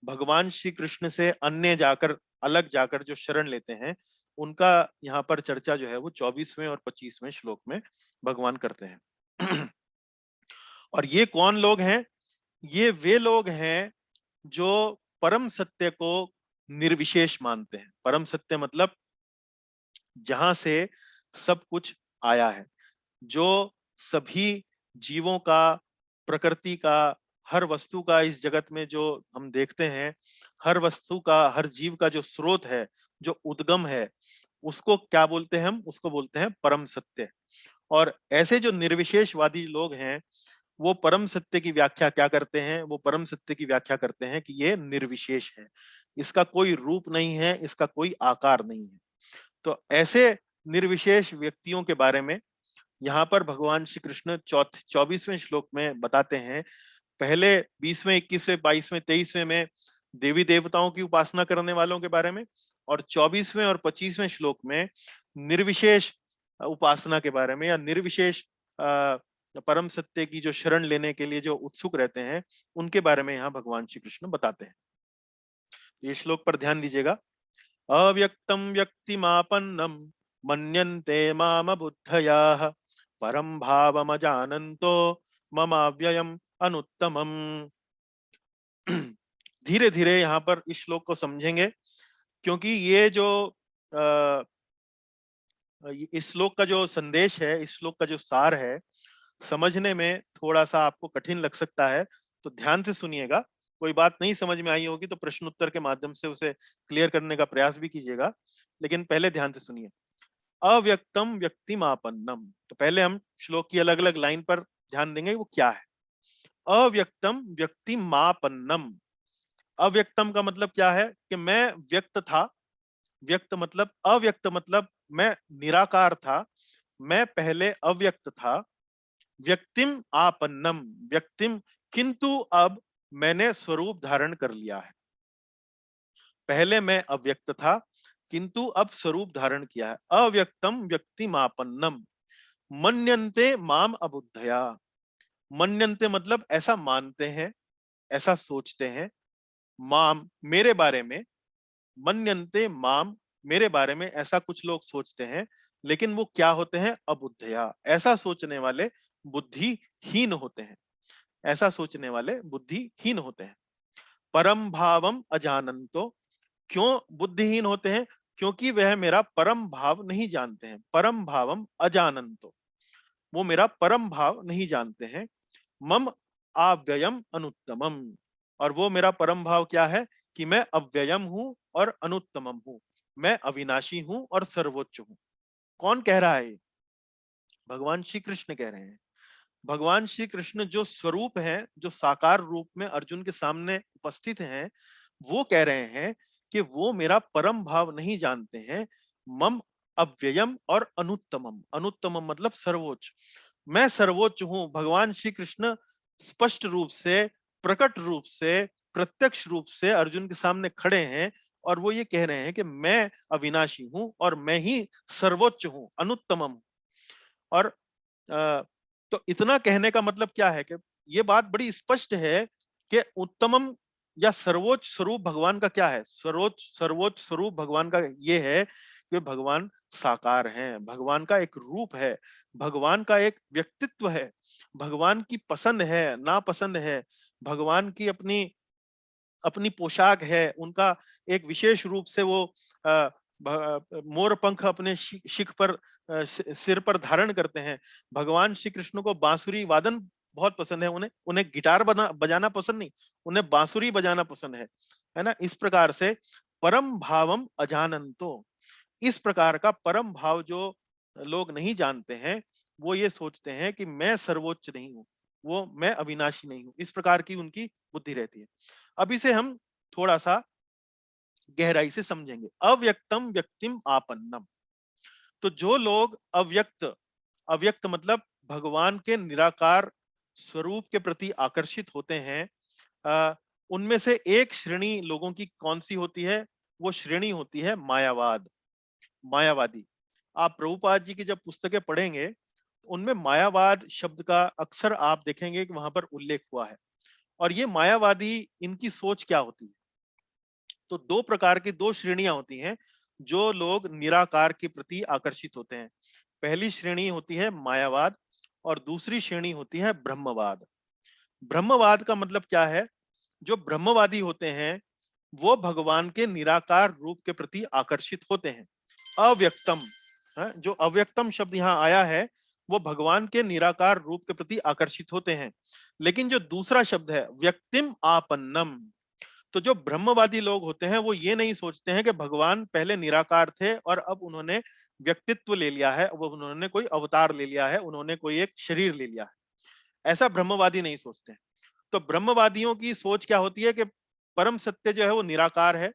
भगवान श्री कृष्ण से, अन्य जाकर, अलग जाकर जो शरण लेते हैं, उनका यहाँ पर चर्चा जो है वो 24वें और 25वें श्लोक में भगवान करते हैं। और ये कौन लोग हैं? ये वे लोग हैं जो परम सत्य को निर्विशेष मानते हैं। परम सत्य मतलब जहां से सब कुछ आया है, जो सभी जीवों का, प्रकृति का, हर वस्तु का, इस जगत में जो हम देखते हैं, हर वस्तु का, हर जीव का जो स्रोत है, जो उद्गम है, उसको क्या बोलते हैं हम? उसको बोलते हैं परम सत्य। और ऐसे जो निर्विशेषवादी लोग हैं, वो परम सत्य की व्याख्या क्या करते हैं? वो परम सत्य की व्याख्या करते हैं कि ये निर्विशेष है, इसका कोई रूप नहीं है, इसका कोई आकार नहीं है। तो ऐसे निर्विशेष व्यक्तियों के बारे में यहाँ पर भगवान श्री कृष्ण 24वें श्लोक में बताते हैं। पहले 20वें, 21वें, 22वें, 23वें में देवी देवताओं की उपासना करने वालों के बारे में, और 24वें और 25वें श्लोक में निर्विशेष उपासना के बारे में, या निर्विशेष परम सत्य की जो शरण लेने के लिए जो उत्सुक रहते हैं, उनके बारे में यहाँ भगवान श्री कृष्ण बताते हैं। ये श्लोक पर ध्यान दीजिएगा। अव्यक्तं व्यक्तिमापन्नं मन्यन्ते माम बुद्धयाः परम भावमजानन्तो ममाव्ययम् अनुत्तमम्। धीरे धीरे यहाँ पर इस श्लोक को समझेंगे, क्योंकि ये जो इस श्लोक का जो संदेश है, इस श्लोक का जो सार है, समझने में थोड़ा सा आपको कठिन लग सकता है, तो ध्यान से सुनिएगा। कोई बात नहीं समझ में आई होगी तो प्रश्न उत्तर के माध्यम से उसे क्लियर करने का प्रयास भी कीजिएगा, लेकिन पहले ध्यान से सुनिए। अव्यक्तम व्यक्तिमापन्नम, तो पहले हम श्लोक की अलग अलग लाइन पर ध्यान देंगे वो क्या है। अव्यक्तम व्यक्तिमापन्नम, अव्यक्तम का मतलब क्या है कि मैं व्यक्त था, व्यक्त मतलब अव्यक्त मतलब मैं निराकार था, मैं पहले अव्यक्त था। व्यक्तिम आपन्नम, व्यक्तिम किंतु अब मैंने स्वरूप धारण कर लिया है। पहले मैं अव्यक्त था किंतु अब स्वरूप धारण किया है। अव्यक्तम व्यक्तिमापन्नम मन्यन्ते माम अबुद्धया, मन्यन्ते मतलब ऐसा मानते हैं, ऐसा सोचते हैं, माम मेरे बारे में, मन्यन्ते माम मेरे बारे में ऐसा कुछ लोग सोचते हैं, लेकिन वो क्या होते हैं, अबुद्धया, ऐसा सोचने वाले बुद्धिहीन होते हैं, ऐसा सोचने वाले बुद्धिहीन होते हैं। परम भावम अजानंतो, क्यों बुद्धिहीन होते हैं, क्योंकि वह मेरा परम भाव नहीं जानते हैं। परम भावम अजानंतो, वो मेरा परम भाव नहीं जानते हैं। मम अव्ययम अनुत्तमम, और वो मेरा परम भाव क्या है कि मैं अव्ययम हूं और अनुत्तमम हूं, मैं अविनाशी हूं और सर्वोच्च हूं। कौन कह रहा है? भगवान श्री कृष्ण कह रहे हैं। भगवान श्री कृष्ण जो स्वरूप है, जो साकार रूप में अर्जुन के सामने उपस्थित हैं, वो कह रहे हैं कि वो मेरा परम भाव नहीं जानते हैं। मम अव्ययम और अनुत्तमम, अनुत्तमम मतलब सर्वोच्च, मैं सर्वोच्च हूं। भगवान श्री कृष्ण स्पष्ट रूप से, प्रकट रूप से, प्रत्यक्ष रूप से अर्जुन के सामने खड़े हैं और वो ये कह रहे हैं कि मैं अविनाशी हूं और मैं ही सर्वोच्च हूं, अनुत्तमम हूं। और तो इतना कहने का मतलब क्या है कि ये बात बड़ी स्पष्ट है कि उत्तमम या सर्वोच्च स्वरूप भगवान का क्या है, सर्वोच्च सर्वोच्च स्वरूप भगवान का ये है कि भगवान साकार हैं, भगवान का एक रूप है, भगवान का एक व्यक्तित्व है, भगवान की पसंद है, नापसंद है, भगवान की अपनी अपनी पोशाक है, उनका एक विशेष रूप से वो मोर पंख अपने शिख पर, सिर पर धारण करते हैं। भगवान श्री कृष्ण को बांसुरी वादन बहुत पसंद है, उन्हें उन्हें गिटार बजाना पसंद नहीं, उन्हें बांसुरी बजाना पसंद है ना। इस प्रकार से परम भावम अजानंतो, इस प्रकार का परम भाव जो लोग नहीं जानते हैं, वो ये सोचते हैं कि मैं सर्वोच्च नहीं हूं, वो मैं अविनाशी नहीं हूं, इस प्रकार की उनकी बुद्धि रहती है। अब इसे हम थोड़ा सा गहराई से समझेंगे। अव्यक्तम व्यक्तिम आपन्नम, तो जो लोग अव्यक्त, अव्यक्त मतलब भगवान के निराकार स्वरूप के प्रति आकर्षित होते हैं, उनमें से एक श्रेणी लोगों की कौन सी होती है? वो श्रेणी होती है मायावाद, मायावादी। आप प्रभुपाद जी की जब पुस्तकें पढ़ेंगे, उनमें मायावाद शब्द का अक्सर आप देखेंगे कि वहां पर उल्लेख हुआ है। और ये मायावादी, इनकी सोच क्या होती है? तो दो प्रकार की दो श्रेणियां होती हैं जो लोग निराकार के प्रति आकर्षित होते हैं। पहली श्रेणी होती है मायावाद और दूसरी श्रेणी होती है ब्रह्मवाद। ब्रह्मवाद का मतलब क्या है? जो ब्रह्मवादी होते हैं वो भगवान के निराकार रूप के प्रति आकर्षित होते हैं। अव्यक्तम, जो अव्यक्तम शब्द यहाँ आया है वो भगवान के निराकार रूप के प्रति आकर्षित होते हैं। लेकिन जो दूसरा शब्द है व्यक्तिम आपन्नम, तो जो ब्रह्मवादी लोग होते हैं वो ये नहीं सोचते हैं कि भगवान पहले निराकार थे और अब उन्होंने व्यक्तित्व ले लिया है, वो उन्होंने कोई अवतार ले लिया है, उन्होंने कोई एक शरीर ले लिया है। ऐसा ब्रह्मवादी नहीं सोचते हैं। तो ब्रह्मवादियों की सोच क्या होती है कि परम सत्य जो है वो निराकार है।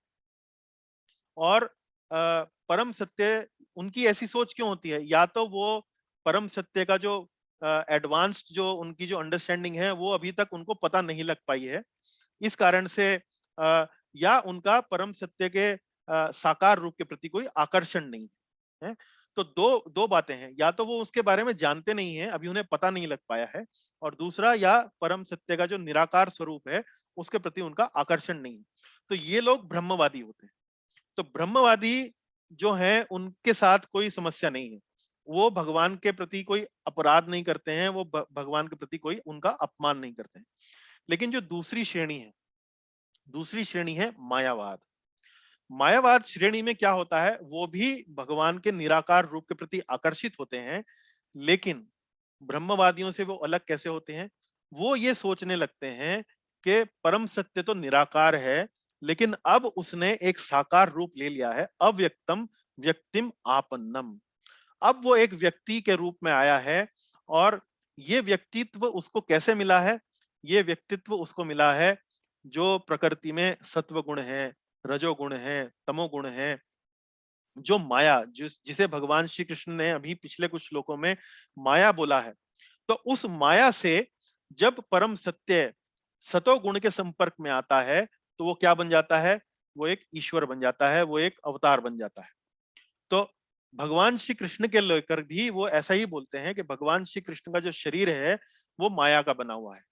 और परम सत्य, उनकी ऐसी सोच क्यों होती है? या तो वो परम सत्य का जो एडवांस्ड जो उनकी जो अंडरस्टैंडिंग है वो अभी तक उनको पता नहीं लग पाई है, इस कारण से या उनका परम सत्य के साकार रूप के प्रति कोई आकर्षण नहीं है। तो दो दो बातें हैं, या तो वो उसके बारे में जानते नहीं है, अभी उन्हें पता नहीं लग पाया है, और दूसरा या परम सत्य का जो निराकार स्वरूप है उसके प्रति उनका आकर्षण नहीं है। तो ये लोग ब्रह्मवादी होते हैं। तो ब्रह्मवादी जो हैं उनके साथ कोई समस्या नहीं है, वो भगवान के प्रति कोई अपराध नहीं करते हैं, वो भगवान के प्रति कोई उनका अपमान नहीं करते हैं। लेकिन जो दूसरी श्रेणी है, दूसरी श्रेणी है मायावाद। मायावाद श्रेणी में क्या होता है? वो भी भगवान के निराकार रूप के प्रति आकर्षित होते हैं, लेकिन ब्रह्मवादियों से वो अलग कैसे होते हैं? वो ये सोचने लगते हैं कि परम सत्य तो निराकार है, लेकिन अब उसने एक साकार रूप ले लिया है, अव्यक्तम व्यक्तिम आपन्नम। अब वो एक व्यक्ति के रूप में आया है और ये व्यक्तित्व उसको कैसे मिला है? ये व्यक्तित्व उसको मिला है जो प्रकृति में सत्व गुण है, रजोगुण है, तमोगुण है, जो माया जिसे भगवान श्री कृष्ण ने अभी पिछले कुछ श्लोकों में माया बोला है। तो उस माया से जब परम सत्य सतो गुण के संपर्क में आता है, तो वो क्या बन जाता है? वो एक ईश्वर बन जाता है, वो एक अवतार बन जाता है। तो भगवान श्री कृष्ण के लेकर भी वो ऐसा ही बोलते हैं कि भगवान श्री कृष्ण का जो शरीर है वो माया का बना हुआ है,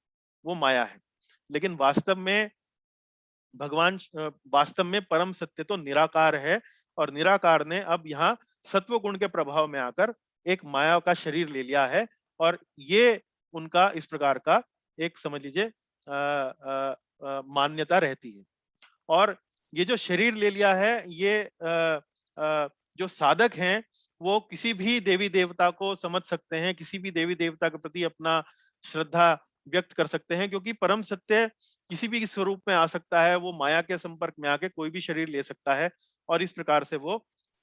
वो माया है। लेकिन वास्तव में परम सत्य तो निराकार है और निराकार ने अब यहाँ सत्व गुण के प्रभाव में आकर एक माया का शरीर ले लिया है और ये उनका इस प्रकार का एक समझ लीजिए मान्यता रहती है। और ये जो शरीर ले लिया है ये जो साधक हैं वो किसी भी देवी देवता को समझ सकते हैं, किसी भी देवी देवता के प्रति अपना श्रद्धा व्यक्त कर सकते हैं, क्योंकि परम सत्य किसी भी स्वरूप में आ सकता है, वो माया के संपर्क में आके कोई भी शरीर ले सकता है और इस प्रकार से वो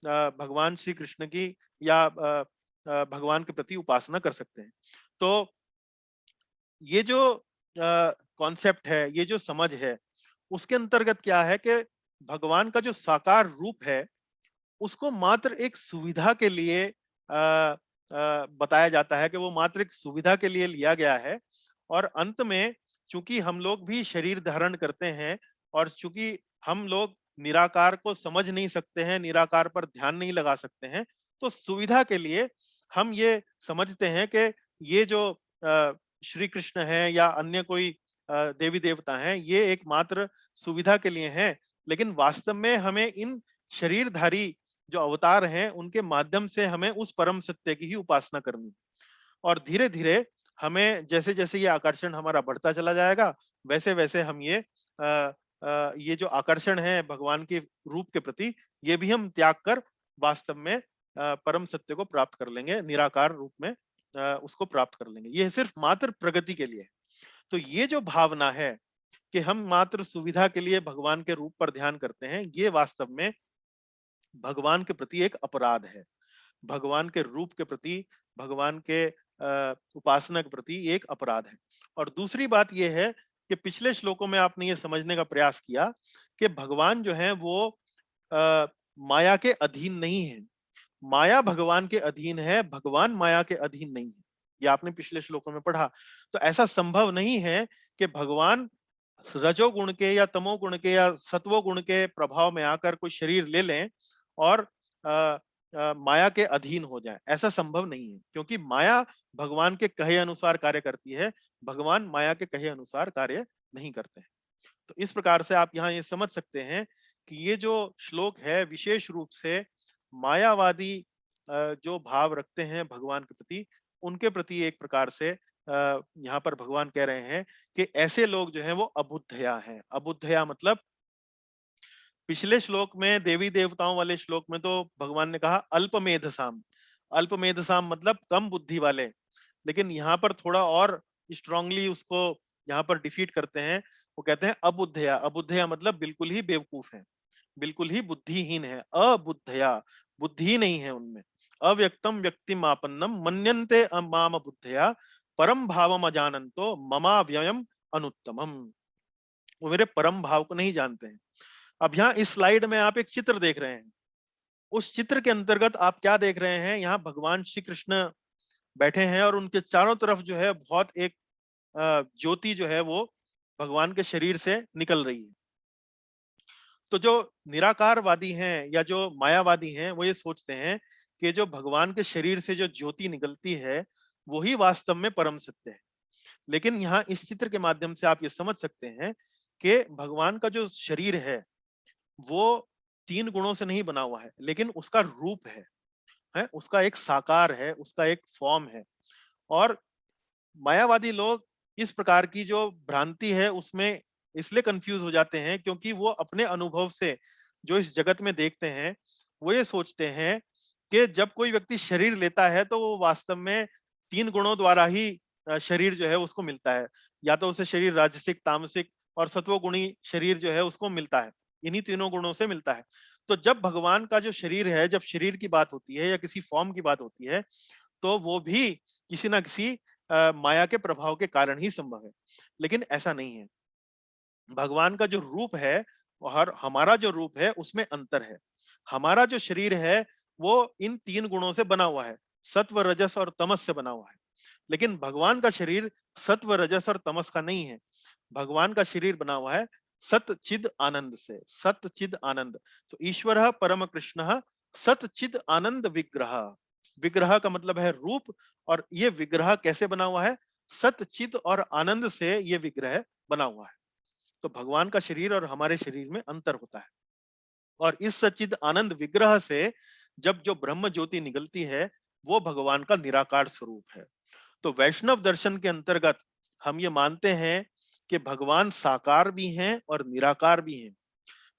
भगवान श्री कृष्ण की या भगवान के प्रति उपासना कर सकते हैं। तो ये जो कॉन्सेप्ट है, ये जो समझ है, उसके अंतर्गत क्या है कि भगवान का जो साकार रूप है उसको मात्र एक सुविधा के लिए बताया जाता है कि वो मात्र एक सुविधा के लिए लिया गया है और अंत में चूंकि हम लोग भी शरीर धारण करते हैं और चूंकि हम लोग निराकार को समझ नहीं सकते हैं, निराकार पर ध्यान नहीं लगा सकते हैं, तो सुविधा के लिए हम ये समझते हैं कि ये जो श्री कृष्ण है या अन्य कोई देवी देवता हैं, ये एकमात्र सुविधा के लिए हैं। लेकिन वास्तव में हमें इन शरीरधारी जो अवतार हैं उनके माध्यम से हमें उस परम सत्य की ही उपासना करनी। और धीरे धीरे हमें जैसे जैसे ये आकर्षण हमारा बढ़ता चला जाएगा, वैसे वैसे हम ये जो आकर्षण है भगवान के रूप के प्रति, ये भी हम त्याग कर वास्तव में परम सत्य को प्राप्त कर लेंगे, निराकार रूप में उसको प्राप्त कर लेंगे। ये सिर्फ मात्र प्रगति के लिए है। तो ये जो भावना है कि हम मात्र सुविधा के लिए भगवान के रूप पर ध्यान करते हैं, ये वास्तव में भगवान के प्रति एक अपराध है। भगवान के रूप के प्रति, भगवान के उपासना के प्रति एक अपराध है। और दूसरी बात यह है कि पिछले श्लोकों में आपने ये समझने का प्रयास किया कि भगवान जो है वो माया के अधीन नहीं है। माया भगवान के अधीन है, भगवान माया के अधीन नहीं है। ये आपने पिछले श्लोकों में पढ़ा। तो ऐसा संभव नहीं है कि भगवान रजोगुण के या तमोगुण के या सत्वोगुण के प्रभाव में आकर कोई शरीर ले लें और माया के अधीन हो जाए। ऐसा संभव नहीं है, क्योंकि माया भगवान के कहे अनुसार कार्य करती है, भगवान माया के कहे अनुसार कार्य नहीं करते हैं। तो इस प्रकार से आप यहाँ ये समझ सकते हैं कि ये जो श्लोक है विशेष रूप से मायावादी जो भाव रखते हैं भगवान के प्रति, उनके प्रति एक प्रकार से यहाँ पर भगवान कह रहे हैं कि ऐसे लोग जो हैं वो अबुद्धया हैं। अबुद्धया मतलब पिछले श्लोक में देवी देवताओं वाले श्लोक में तो भगवान ने कहा अल्पमेधसाम। अल्पमेधसाम मतलब कम बुद्धि वाले। लेकिन यहाँ पर थोड़ा और स्ट्रांगली उसको यहाँ पर डिफीट करते हैं। वो कहते हैं अबुद्धया। अबुद्धया मतलब बिल्कुल ही बेवकूफ है, बिल्कुल ही बुद्धिहीन है। अबुद्धया, बुद्धि नहीं है उनमें। अव्यक्तम व्यक्तिम आपन्नम मन्यन्ते माम बुद्धया परम भावम अजानन्तो ममा व्ययम अनुत्तमम। वो मेरे परम भाव को नहीं जानते हैं। अब यहाँ इस स्लाइड में आप एक चित्र देख रहे हैं। उस चित्र के अंतर्गत आप क्या देख रहे हैं? यहाँ भगवान श्री कृष्ण बैठे हैं और उनके चारों तरफ जो है बहुत एक ज्योति जो है वो भगवान के शरीर से निकल रही है। तो जो निराकारवादी हैं या जो मायावादी हैं वो ये सोचते हैं कि जो भगवान के शरीर से जो ज्योति निकलती है वही वास्तव में परम सत्य है। लेकिन यहाँ इस चित्र के माध्यम से आप ये समझ सकते हैं कि भगवान का जो शरीर है वो 3 गुणों से नहीं बना हुआ है, लेकिन उसका रूप है, उसका एक साकार है, उसका एक फॉर्म है। और मायावादी लोग इस प्रकार की जो भ्रांति है उसमें इसलिए कंफ्यूज हो जाते हैं क्योंकि वो अपने अनुभव से जो इस जगत में देखते हैं, वो ये सोचते हैं कि जब कोई व्यक्ति शरीर लेता है तो वो वास्तव में तीन गुणों द्वारा ही शरीर जो है उसको मिलता है। या तो उसे शरीर राजसिक, तामसिक और सत्वगुणी शरीर जो है उसको मिलता है, इन्हीं तीनों गुणों से मिलता है। तो जब भगवान का जो शरीर है, जब शरीर की बात होती है या किसी फॉर्म की बात होती है, तो वो भी किसी ना किसी माया के प्रभाव के कारण ही संभव है। लेकिन ऐसा नहीं है। भगवान का जो रूप है और हमारा जो रूप है उसमें अंतर है। हमारा जो शरीर है वो इन तीन गुणों से बना हुआ है, सत्व, रजस और तमस से बना हुआ है। लेकिन भगवान का शरीर सत्व, रजस और तमस का नहीं है। भगवान का शरीर बना हुआ है सत चिद आनंद से, सत चिद आनंद। तो ईश्वर परम कृष्ण सत चिद आनंद विग्रह। विग्रह का मतलब है रूप, और ये विग्रह कैसे बना हुआ है? सत चिद और आनंद से ये विग्रह बना हुआ है। तो भगवान का शरीर और हमारे शरीर में अंतर होता है। और इस सच्चिद आनंद विग्रह से जब जो ब्रह्म ज्योति निकलती है वो भगवान का निराकार स्वरूप है। तो वैष्णव दर्शन के अंतर्गत हम ये मानते हैं कि भगवान साकार भी हैं और निराकार भी हैं।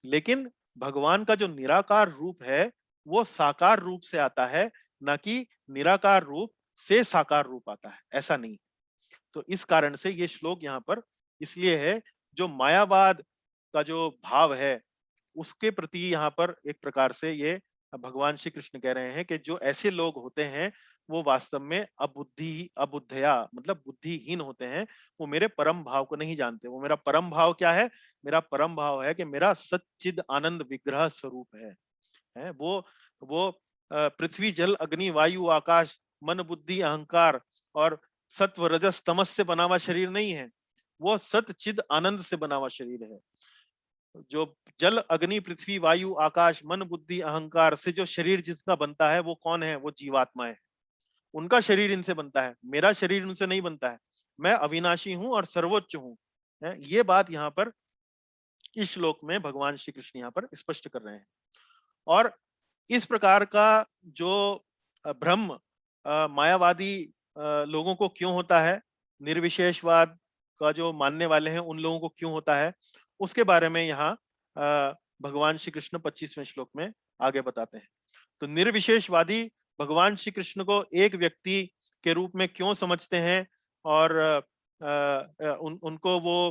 लेकिन भगवान का जो निराकार रूप है वो साकार रूप से आता है, ना कि निराकार रूप से साकार रूप आता है, ऐसा नहीं। तो इस कारण से ये श्लोक यहाँ पर इसलिए है, जो मायावाद का जो भाव है उसके प्रति यहाँ पर एक प्रकार से ये भगवान श्री कृष्ण कह रहे हैं कि जो ऐसे लोग होते हैं वो वास्तव में अबुद्धया मतलब बुद्धिहीन होते हैं। वो मेरे परम भाव को नहीं जानते। वो मेरा परम भाव क्या है? मेरा परम भाव है कि मेरा सच्चिद आनंद विग्रह स्वरूप है वो पृथ्वी, जल, अग्नि, वायु, आकाश, मन, बुद्धि, अहंकार और सत्व, रजस, तमस से बना हुआ शरीर नहीं है। वो सत चिद आनंद से बना हुआ शरीर है। जो जल, अग्नि, पृथ्वी, वायु, आकाश, मन, बुद्धि, अहंकार से जो शरीर जिसका बनता है वो कौन है? वो जीवात्माएं। उनका शरीर इनसे बनता है, मेरा शरीर उनसे नहीं बनता है। मैं अविनाशी हूं और सर्वोच्च हूं। ये बात यहाँ पर इस श्लोक में भगवान श्री कृष्ण यहाँ पर स्पष्ट कर रहे हैं। और इस प्रकार का जो भ्रम मायावादी लोगों को क्यों होता है, निर्विशेषवाद का जो मानने वाले हैं उन लोगों को क्यों होता है, उसके बारे में यहाँ भगवान श्री कृष्ण 25वें श्लोक में आगे बताते हैं। तो निर्विशेषवादी भगवान श्री कृष्ण को एक व्यक्ति के रूप में क्यों समझते हैं, और उनको वो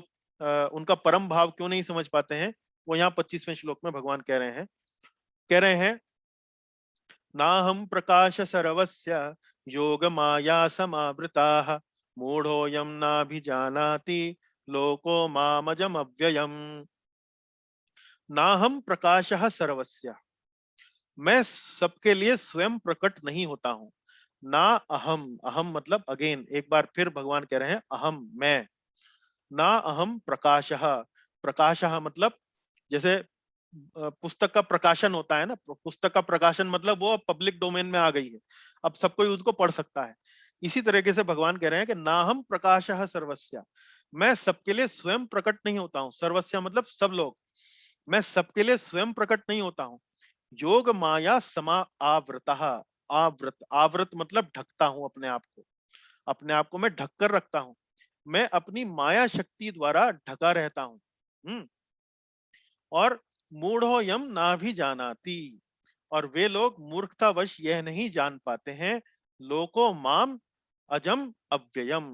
उनका परम भाव क्यों नहीं समझ पाते हैं, वो यहाँ 25वें श्लोक में भगवान कह रहे हैं नाहं प्रकाश सर्वस्य योग माया समावृताः मूढ़ोऽयं नाभिजानाति लोको मामजम अव्ययम्। नाहं प्रकाशः सर्वस्य, मैं सबके लिए स्वयं प्रकट नहीं होता हूं। ना अहम, अहम मतलब अगेन एक बार फिर भगवान कह रहे हैं अहम, मैं। ना अहम प्रकाशः, प्रकाशः मतलब जैसे पुस्तक का प्रकाशन होता है ना, पुस्तक का प्रकाशन मतलब वो पब्लिक डोमेन में आ गई है, अब सब कोई उसको पढ़ सकता है। इसी तरीके से भगवान कह रहे हैं कि ना हम प्रकाशः सर्वस्य, मैं सबके लिए स्वयं प्रकट नहीं होता हूं। सर्वस्य मतलब सब लोग, मैं सबके लिए स्वयं प्रकट नहीं होता हूं। योग माया समा आवृतः, आवृत, आवृत मतलब ढकता हूं अपने आप को, अपने आप को मैं ढक कर रखता हूं। मैं अपनी माया शक्ति द्वारा ढका रहता हूं। और मूढ़ो यम ना भी जानाती, और वे लोग मूर्खतावश यह नहीं जान पाते हैं, लोको माम अजम अव्ययम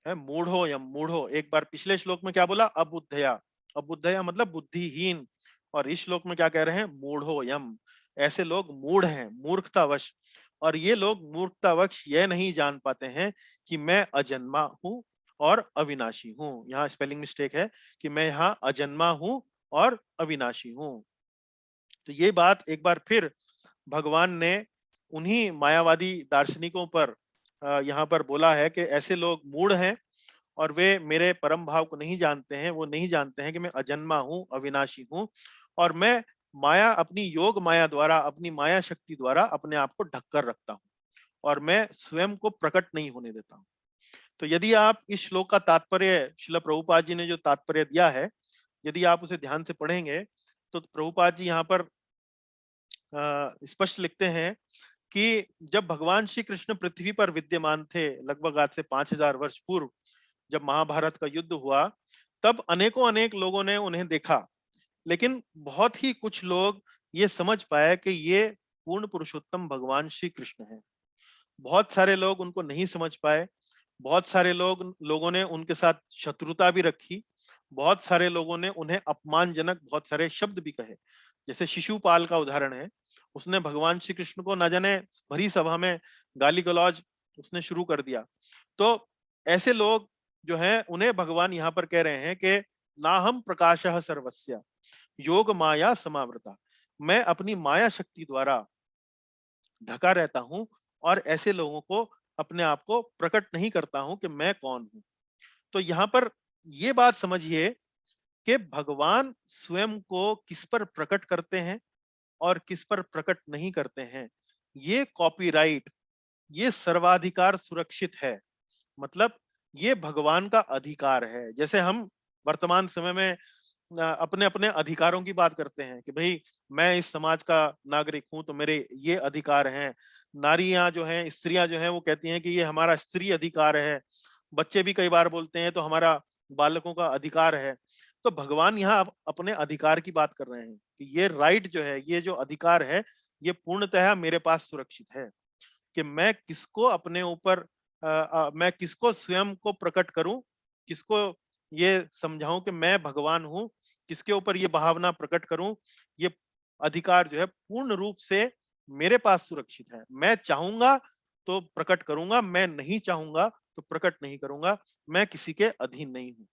है। मूढ़ो यम, मूढ़ो एक बार पिछले श्लोक में क्या बोला? अबुद्धया, अबुद्धया मतलब बुद्धिहीन। और इस श्लोक में क्या कह रहे हैं? मूढ़ो यम, ऐसे लोग मूढ़ हैं, मूर्खतावश। और ये लोग मूर्खतावश यह नहीं जान पाते हैं कि मैं अजन्मा हूं और अविनाशी हूं। यहाँ स्पेलिंग मिस्टेक है कि मैं यहाँ अजन्मा हूं और अविनाशी हूं। तो ये बात एक बार फिर भगवान ने उन्हीं मायावादी दार्शनिकों पर यहाँ पर बोला है कि ऐसे लोग मूढ़ हैं और वे मेरे परम भाव को नहीं जानते हैं। वो नहीं जानते हैं कि मैं अजन्मा हूं, अविनाशी हूं, और मैं माया, अपनी योग माया द्वारा, अपनी माया शक्ति द्वारा अपने आप को ढक कर रखता हूं, और मैं स्वयं को प्रकट नहीं होने देता हूं। तो यदि आप इस श्लोक का तात्पर्य, श्रील प्रभुपाद जी ने जो तात्पर्य दिया है, यदि आप उसे ध्यान से पढ़ेंगे तो प्रभुपाद जी यहाँ पर स्पष्ट लिखते हैं कि जब भगवान श्री कृष्ण पृथ्वी पर विद्यमान थे, लगभग आज से 5000 वर्ष पूर्व, जब महाभारत का युद्ध हुआ, तब अनेकों अनेक लोगों ने उन्हें देखा। लेकिन बहुत ही कुछ लोग ये समझ पाए कि ये पूर्ण पुरुषोत्तम भगवान श्री कृष्ण हैं। बहुत सारे लोग उनको नहीं समझ पाए, बहुत सारे लोगों ने उनके साथ शत्रुता भी रखी, बहुत सारे लोगों ने उन्हें अपमानजनक बहुत सारे शब्द भी कहे। जैसे शिशुपाल का उदाहरण है, उसने भगवान श्री कृष्ण को न जाने भरी सभा में गाली गलौज उसने शुरू कर दिया। तो ऐसे लोग जो हैं उन्हें भगवान यहाँ पर कह रहे हैं कि नाहम प्रकाशः सर्वस्य योग माया समावृता, मैं अपनी माया शक्ति द्वारा ढका रहता हूं और ऐसे लोगों को अपने आप को प्रकट नहीं करता हूं कि मैं कौन हूं। तो यहाँ पर ये बात समझिए कि भगवान स्वयं को किस पर प्रकट करते हैं और किस पर प्रकट नहीं करते हैं। ये कॉपीराइट, ये सर्वाधिकार सुरक्षित है। मतलब ये भगवान का अधिकार है। जैसे हम वर्तमान समय में अपने अपने अधिकारों की बात करते हैं कि भाई मैं इस समाज का नागरिक हूं तो मेरे ये अधिकार हैं। नारियां जो हैं, स्त्रियां जो हैं वो कहती हैं कि ये हमारा स्त्री अधिकार है। बच्चे भी कई बार बोलते हैं तो हमारा बालकों का अधिकार है। तो भगवान यहाँ अपने अधिकार की बात कर रहे हैं कि ये राइट जो है, ये जो अधिकार है, ये पूर्णतः मेरे पास सुरक्षित है कि मैं किसको अपने ऊपर मैं किसको स्वयं को प्रकट करूं, किसको ये समझाऊं कि मैं भगवान हूं, किसके ऊपर ये भावना प्रकट करूं। ये अधिकार जो है पूर्ण रूप से मेरे पास सुरक्षित है। मैं चाहूंगा तो प्रकट करूंगा, मैं नहीं चाहूंगा तो प्रकट नहीं करूंगा। मैं किसी के अधीन नहीं हूं,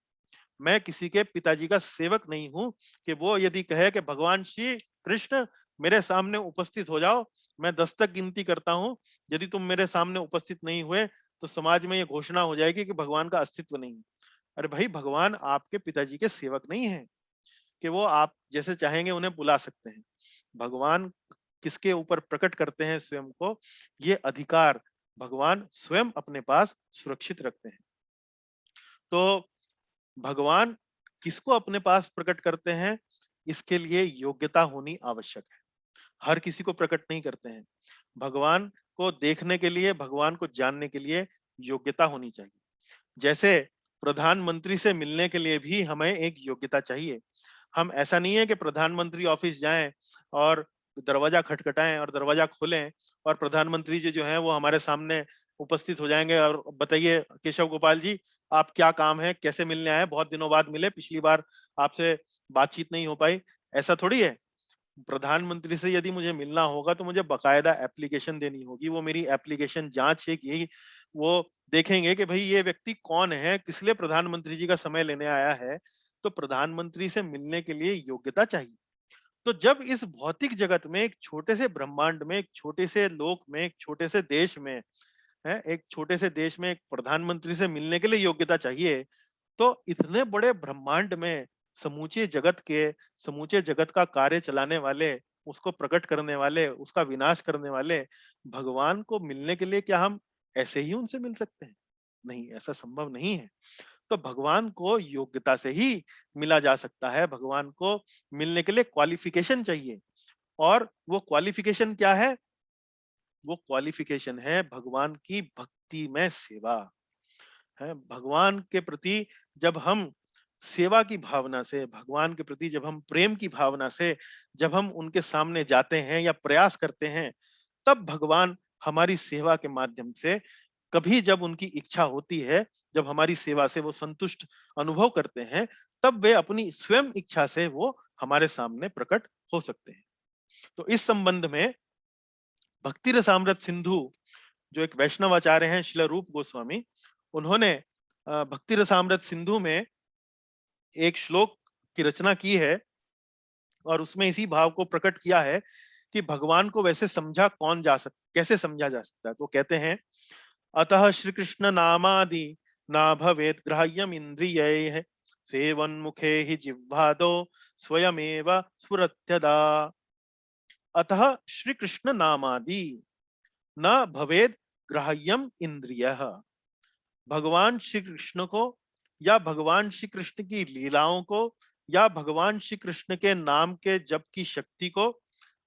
मैं किसी के पिताजी का सेवक नहीं हूं कि वो यदि कहे कि भगवान श्री कृष्ण मेरे सामने उपस्थित हो जाओ, मैं 10 तक गिनती करता हूं, यदि तुम मेरे सामने उपस्थित नहीं हुए तो समाज में ये घोषणा हो जाएगी कि भगवान का अस्तित्व नहीं है। अरे भाई, भगवान आपके पिताजी के सेवक नहीं है कि वो आप जैसे चाहेंगे उन्हें बुला सकते हैं। भगवान किसके ऊपर प्रकट करते हैं स्वयं को, ये अधिकार भगवान स्वयं अपने पास सुरक्षित रखते हैं। तो भगवान किसको अपने पास प्रकट करते हैं, इसके लिए योग्यता होनी आवश्यक है। हर किसी को प्रकट नहीं करते हैं। भगवान को देखने के लिए, भगवान को जानने के लिए योग्यता होनी चाहिए। जैसे प्रधानमंत्री से मिलने के लिए भी हमें एक योग्यता चाहिए। हम ऐसा नहीं है कि प्रधानमंत्री ऑफिस जाएं और दरवाजा खटखटाएं और दरवाजा खोलें और प्रधानमंत्री जी जो हैं वो हमारे सामने उपस्थित हो जाएंगे और बताइए केशव गोपाल जी, आप क्या काम है, कैसे मिलने आए, बहुत दिनों बाद मिले, पिछली बार आपसे बातचीत नहीं हो पाई। ऐसा थोड़ी है। प्रधानमंत्री से यदि मुझे मिलना होगा तो मुझे बकायदा एप्लीकेशन देनी होगी। वो मेरी एप्लीकेशन जांचेगी, वो देखेंगे कि भाई ये व्यक्ति कौन है, किस लिए प्रधानमंत्री जी का समय लेने आया है। तो प्रधानमंत्री से मिलने के लिए योग्यता चाहिए। तो जब इस भौतिक जगत में, एक छोटे से ब्रह्मांड में, एक छोटे से लोक में, एक छोटे से देश में है, एक छोटे से देश में एक प्रधानमंत्री से मिलने के लिए योग्यता चाहिए, तो इतने बड़े ब्रह्मांड में समूचे जगत का कार्य चलाने वाले, उसको प्रकट करने वाले, उसका विनाश करने वाले भगवान को मिलने के लिए क्या हम ऐसे ही उनसे मिल सकते हैं? नहीं, ऐसा संभव नहीं है। तो भगवान को योग्यता से ही मिला जा सकता है। भगवान को मिलने के लिए क्वालिफिकेशन चाहिए। और वो क्वालिफिकेशन क्या है? वो क्वालिफिकेशन है भगवान की भक्ति में सेवा। है भगवान के प्रति जब हम सेवा की भावना से, भगवान के प्रति जब हम प्रेम की भावना से, जब हम उनके सामने जाते हैं या प्रयास करते हैं, तब भगवान हमारी सेवा के माध्यम से, कभी जब उनकी इच्छा होती है, जब हमारी सेवा से वो संतुष्ट अनुभव करते हैं, तब वे अपनी स्वयं इच्छा से वो हमारे सामने प्रकट हो सकते हैं। तो इस संबंध में भक्ति रसामृत सिंधु, जो एक वैष्णव आचार्य हैं श्रील रूप गोस्वामी, उन्होंने भक्ति रसामृत सिंधु में एक श्लोक की रचना की है और उसमें इसी भाव को प्रकट किया है कि भगवान को वैसे कैसे समझा जा सकता है। तो कहते हैं, अतः श्री कृष्ण नामादि ना भवेत ग्राह्यम इंद्रियैः सेवन्मुखे हि जिह्वादो स्वयमेव स्फुरत्यदा। अतः श्री कृष्ण नामादि न भवेद ग्राह्यम इंद्रियः। भगवान श्री कृष्ण को या भगवान श्री कृष्ण की लीलाओं को या भगवान श्री कृष्ण के नाम के जप की शक्ति को,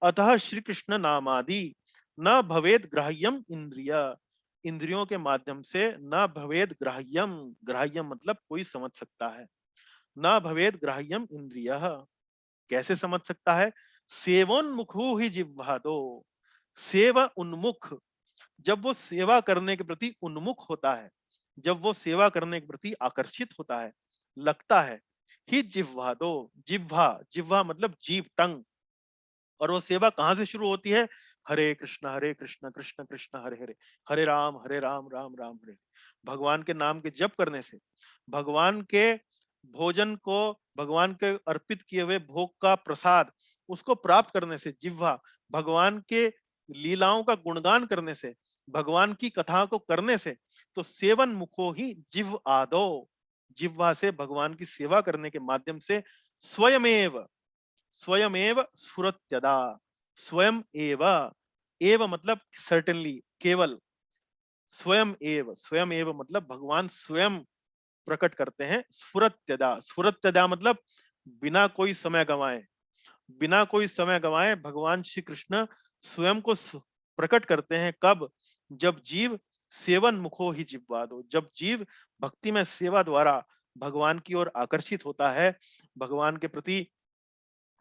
अतः श्री कृष्ण नामादि न भवेद ग्राह्यम इंद्रिय, इंद्रियों के माध्यम से न भवेद ग्राह्यम, ग्राह्यम मतलब कोई समझ सकता है, न भवेद ग्राह्यम इंद्रिय, कैसे समझ सकता है? सेवोन्मुखो ही जिह्वादो, सेव उन्मुख, जब वो सेवा करने के प्रति उन्मुख होता है, जब वो सेवा करने के प्रति आकर्षित होता है, लगता है, ही जिह्वा दो, जिह्वा, जिह्वा मतलब जीभ, टंग। और वो सेवा कहाँ से शुरू होती है? हरे कृष्ण कृष्ण कृष्ण हरे हरे, हरे राम राम राम हरे। भगवान के नाम के जप करने से, भगवान के भोजन को, भगवान के अर्पित किए हुए भोग का प्रसाद, उसको प्राप्त करने से जिह्वा, भगवान के लीलाओं का गुणगान करने से, भगवान की कथा को करने से, तो सेवन मुखो ही जिह्व आदो, जिह्वा से भगवान की सेवा करने के माध्यम से स्वयमेव, स्वयमेव स्फुरत्यदा, स्वयं एव, एव मतलब सर्टेनली, केवल, स्वयं एव मतलब भगवान स्वयं प्रकट करते हैं। स्फुरत्यदा, स्फुरत्यदा मतलब बिना कोई समय गंवाए, बिना कोई समय गंवाए भगवान श्री कृष्ण स्वयं को प्रकट करते हैं। कब? जब जीव सेवन मुखो ही जिह्वादो, जब जीव भक्ति में सेवा द्वारा भगवान की ओर आकर्षित होता है, भगवान के प्रति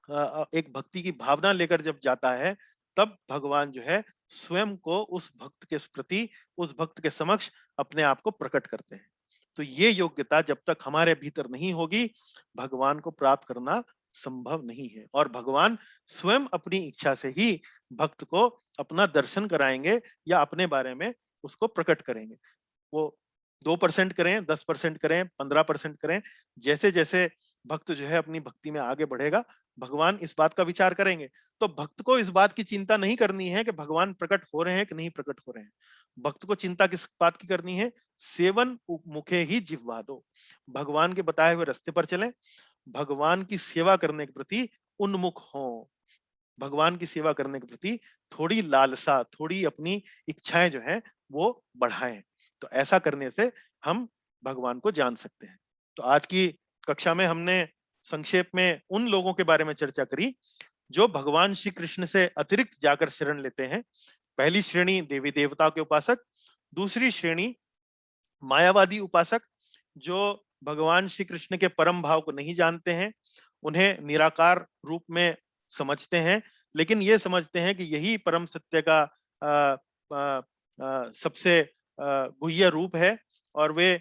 एक भक्ति की भावना लेकर जब जाता है, तब भगवान जो है स्वयं को उस भक्त के प्रति, उस भक्त के समक्ष अपने आप को प्रकट करते हैं। तो ये योग्यता जब तक हमारे भीतर नहीं होगी, भगवान को प्राप्त करना संभव नहीं है। और भगवान स्वयं अपनी इच्छा से ही भक्त को अपना दर्शन कराएंगे या अपने बारे में उसको प्रकट करेंगे। वो 2% करें, 10% करें, 15% करें, जैसे जैसे भक्त जो है अपनी भक्ति में आगे बढ़ेगा, भगवान इस बात का विचार करेंगे। तो भक्त को इस बात की चिंता नहीं करनी है कि भगवान प्रकट हो रहे हैं कि नहीं प्रकट हो रहे हैं। भक्त को चिंता किस बात की करनी है? सेवन मुखे ही जिह्वा दो, भगवान के बताए हुए रास्ते पर चलें, भगवान की सेवा करने के प्रति उन्मुख हों, भगवान की सेवा करने के प्रति थोड़ी लालसा, थोड़ी अपनी इच्छाएं जो हैं वो बढ़ाएं। तो ऐसा करने से हम भगवान को जान सकते हैं। तो आज की कक्षा में हमने संक्षेप में उन लोगों के बारे में चर्चा करी जो भगवान श्री कृष्ण से अतिरिक्त जाकर शरण लेते हैं। पहली श्रेणी देवी देवता के उपासक, दूसरी श्रेणी मायावादी उपासक जो भगवान श्री कृष्ण के परम भाव को नहीं जानते हैं, उन्हें निराकार रूप में समझते हैं, लेकिन ये समझते हैं कि यही परम सत्य का सबसे गुह्य रूप है। और वे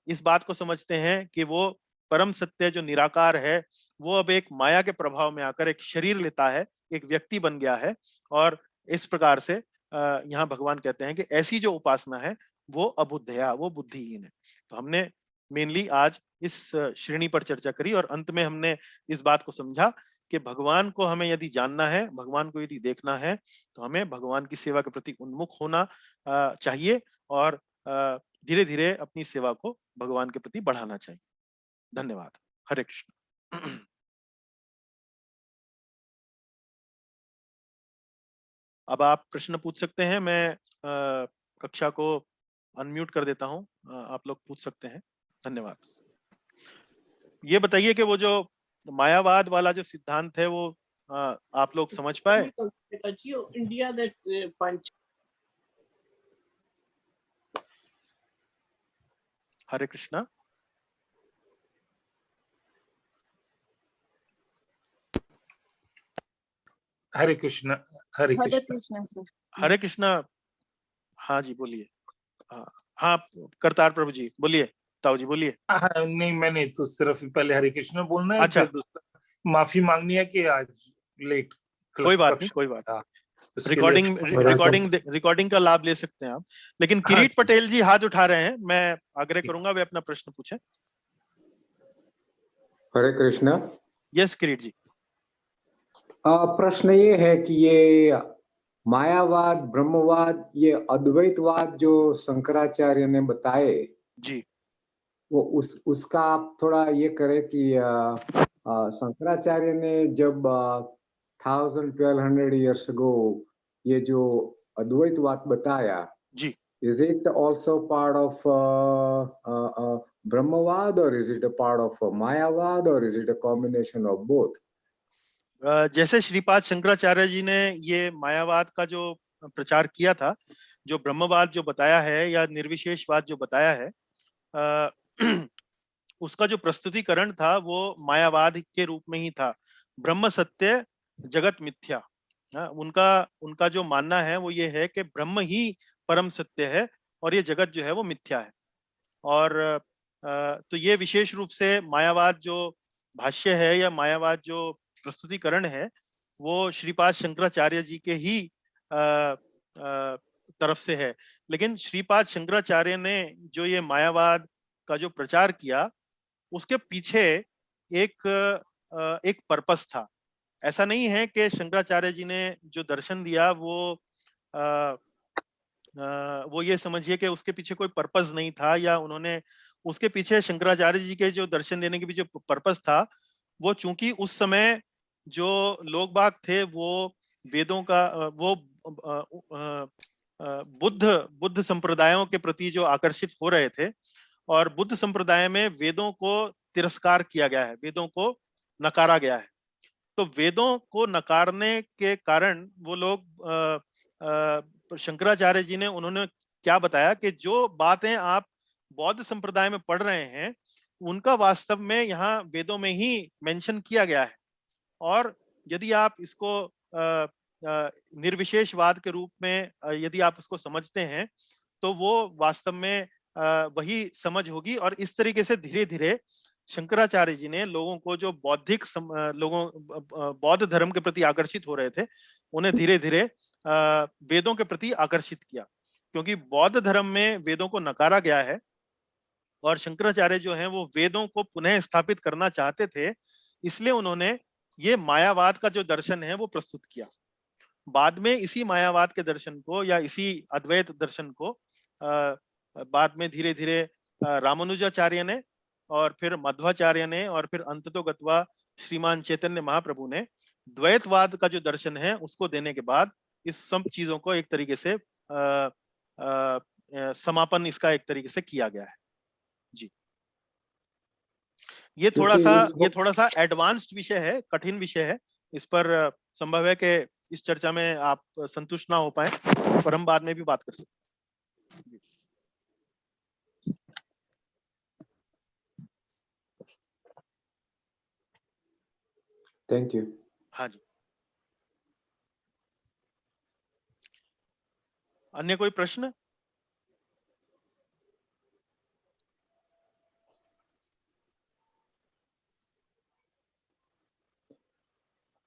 इस बात को समझते हैं कि वो परम सत्य जो निराकार है, वो अब एक माया के प्रभाव में आकर एक शरीर लेता है, एक व्यक्ति बन गया है। और इस प्रकार से यहाँ भगवान कहते हैं कि ऐसी जो उपासना है वो अबुद्धया, वो बुद्धिहीन है। तो हमने मेनली आज इस श्रेणी पर चर्चा करी और अंत में हमने इस बात को समझा कि भगवान को हमें यदि जानना है, भगवान को यदि देखना है, तो हमें भगवान की सेवा के प्रति उन्मुख होना चाहिए और धीरे धीरे अपनी सेवा को भगवान के प्रति बढ़ाना चाहिए। धन्यवाद। हरे कृष्ण। अब आप प्रश्न पूछ सकते हैं। मैं कक्षा को अनम्यूट कर देता हूं, आप लोग पूछ सकते हैं। धन्यवाद। ये बताइए कि वो जो मायावाद वाला जो सिद्धांत है वो आप लोग समझ पाए? हरे कृष्णा। हरे कृष्णा। हरे कृष्णा सर। हरे कृष्णा। हाँ जी बोलिए। हाँ करतार प्रभु जी बोलिए, ताऊ जी बोलिए। नहीं, मैंने तो सिर्फ पहले हरे कृष्णा बोलना है। अच्छा, फिर दूसरा माफी मांगनी है कि आज लेट। कोई बात नहीं, कोई बात नहीं। रिकॉर्डिंग का लाभ ले सकते हैं आप। लेकिन किरीट पटेल जी हाथ उठा रहे हैं, मैं आग्रह करूंगा वे अपना प्रश्न पूछें। हरे कृष्णा। यस किरीट जी। प्रश्न ये है कि ये मायावाद, ब्रह्मवाद, ये अद्वैतवाद जो शंकराचार्य ने बताए जी, वो उसका आप थोड़ा ये करें कि शंकराचार्य ने जब 1200 years ago ये जो अद्वैतवाद बताया जी, is it also part of Brahmavad or is it a part of Mayavad or is it a combination of both? जैसे श्रीपाद शंकराचार्य जी ने ये मायावाद का जो प्रचार किया था, जो ब्रह्मवाद जो बताया है या निर्विशेषवाद जो बताया है, उसका जो प्रस्तुतिकरण था वो मायावाद के रूप में ही था। ब्रह्म सत्य जगत मिथ्या। उनका जो मानना है वो ये है कि ब्रह्म ही परम सत्य है और ये जगत जो है वो मिथ्या है। और तो ये विशेष रूप से मायावाद जो भाष्य है या मायावाद जो प्रस्तुतिकरण है वो श्रीपाद शंकराचार्य जी के ही तरफ से है। लेकिन श्रीपाद शंकराचार्य ने जो ये मायावाद का जो प्रचार किया उसके पीछे एक पर्पस था। ऐसा नहीं है कि शंकराचार्य जी ने जो दर्शन दिया वो ये समझिए कि उसके पीछे कोई पर्पस नहीं था, या उन्होंने उसके पीछे शंकराचार्य जी के जो दर्शन देने के पीछे पर्पस था वो चूंकि उस समय जो लोग बाग थे वो वेदों का वो बुद्ध संप्रदायों के प्रति जो आकर्षित हो रहे थे, और बुद्ध संप्रदाय में वेदों को तिरस्कार किया गया है, वेदों को नकारा गया है। तो वेदों को नकारने के कारण वो लोग शंकराचार्य जी ने उन्होंने क्या बताया कि जो बातें आप बौद्ध संप्रदाय में पढ़ रहे हैं उनका वास्तव में यहाँ वेदों में ही मेंशन किया गया है। और यदि आप इसको निर्विशेषवाद के रूप में यदि आप उसको समझते हैं तो वो वास्तव में वही समझ होगी। और इस तरीके से धीरे धीरे शंकराचार्य जी ने लोगों को जो बौद्ध धर्म के प्रति आकर्षित हो रहे थे उन्हें धीरे धीरे वेदों के प्रति आकर्षित किया, क्योंकि बौद्ध धर्म में वेदों को नकारा गया है और शंकराचार्य जो हैं वो वेदों को पुनः स्थापित करना चाहते थे। इसलिए उन्होंने ये मायावाद का जो दर्शन है वो प्रस्तुत किया। बाद में इसी मायावाद के दर्शन को या इसी अद्वैत दर्शन को बाद में धीरे धीरे रामानुजाचार्य ने और फिर मध्वाचार्य ने और फिर अंततोगत्वा श्रीमान चैतन्य महाप्रभु ने द्वैतवाद का जो दर्शन है उसको देने के बाद इस सब चीजों को एक तरीके से समापन इसका एक तरीके से किया गया है। जी, ये थोड़ा सा एडवांस्ड विषय है, कठिन विषय है। इस पर संभव है कि इस चर्चा में आप संतुष्ट ना हो पाए, पर हम बाद में भी बात कर सकते हैं। Thank you. हाँ जी, अन्य कोई प्रश्न?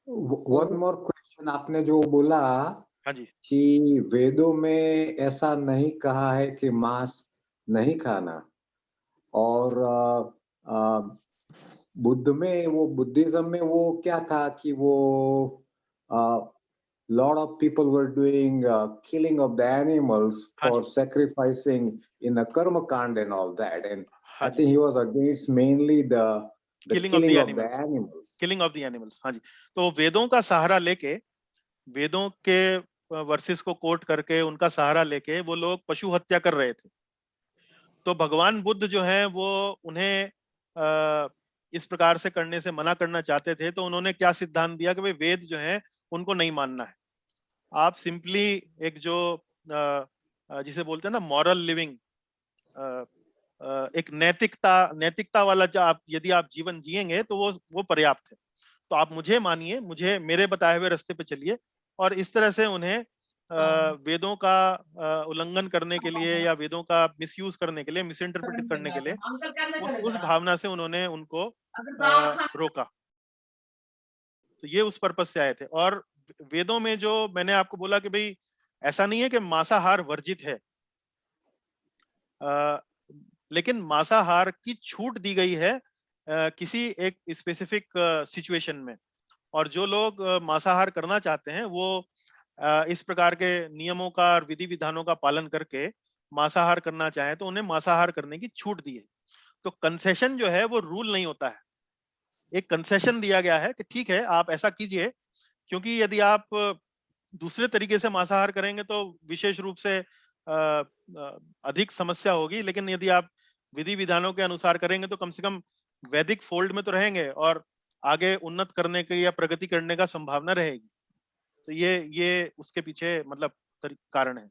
वन मोर क्वेश्चन, आपने जो बोला हाँ जी, कि वेदों में ऐसा नहीं कहा है कि मांस नहीं खाना, और बुद्ध में वो बुद्धिज्म में वो क्या था कि वो lot of people were doing killing of the animals for sacrificing in the karma kand and all that, and I think he was against mainly the killing of the animals. Killing of the animals, हाँ जी। तो वेदों का सहारा लेके, वेदों के versus को coat करके उनका सहारा लेके वो लोग पशु हत्या कर रहे थे। तो भगवान बुद्ध जो है वो उन्हें इस प्रकार से करने से मना करना चाहते थे। तो उन्होंने क्या सिद्धांत दिया कि भाई वेद जो है उनको नहीं मानना है, आप सिंपली एक जो जिसे बोलते हैं ना मॉरल लिविंग, एक नैतिकता वाला जो आप यदि आप जीवन जिएंगे तो वो पर्याप्त है। तो आप मुझे मानिए, मुझे मेरे बताए हुए रास्ते पे चलिए। और इस तरह से उन्हें वेदों का उल्लंघन करने के लिए या वेदों का मिसयूज करने के लिए, मिस इंटरप्रेट करने के लिए उस भावना से उन्होंने उनको रोका। तो ये उस पर्पस से आए थे। और वेदों में जो मैंने आपको बोला कि भाई ऐसा नहीं है कि मांसाहार वर्जित है, लेकिन मांसाहार की छूट दी गई है किसी एक स्पेसिफिक सिचुएशन में। और जो लोग मांसाहार करना चाहते हैं वो इस प्रकार के नियमों का और विधि विधानों का पालन करके मांसाहार करना चाहें तो उन्हें मांसाहार करने की छूट दी है। तो कंसेशन जो है वो रूल नहीं होता है, एक कंसेशन दिया गया है कि ठीक है आप ऐसा कीजिए, क्योंकि यदि आप दूसरे तरीके से मांसाहार करेंगे तो विशेष रूप से अधिक समस्या होगी। लेकिन यदि आप विधि विधानों के अनुसार करेंगे तो कम से कम वैदिक फोल्ड में तो रहेंगे और आगे उन्नत करने की या प्रगति करने का संभावना रहेगी। तो ये उसके पीछे मतलब कारण है।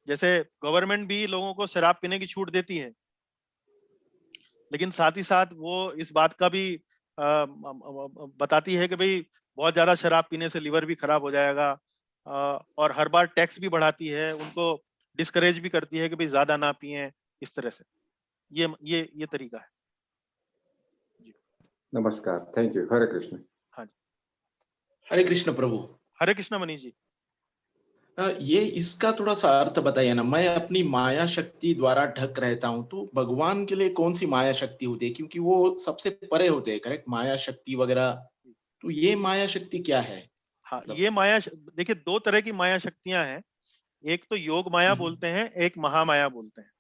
जैसे गवर्नमेंट भी लोगों को शराब पीने की छूट देती है, लेकिन साथ ही साथ वो इस बात का भी बताती है कि भाई बहुत ज्यादा शराब पीने से लिवर भी खराब हो जाएगा, और हर बार टैक्स भी बढ़ाती है। उनको डिस्करेज भी करती है कि भाई ज्यादा ना पिए, इस तरह से। ये तरीका है। नमस्कार, थैंक यू। हरे कृष्ण। हाँ जी, हरे कृष्ण प्रभु। हरे कृष्ण मनीष जी। ये इसका थोड़ा सा अर्थ बताइए ना। मैं अपनी माया शक्ति द्वारा ढक रहता हूँ, तो भगवान के लिए कौन सी माया शक्ति होती है? क्योंकि वो सबसे परे होते हैं, करेक्ट? माया शक्ति वगैरह, तो ये माया शक्ति क्या है? हाँ, मतलब ये माया देखिए, दो तरह की माया शक्तियां हैं। एक तो योग माया बोलते हैं, एक महामाया बोलते हैं।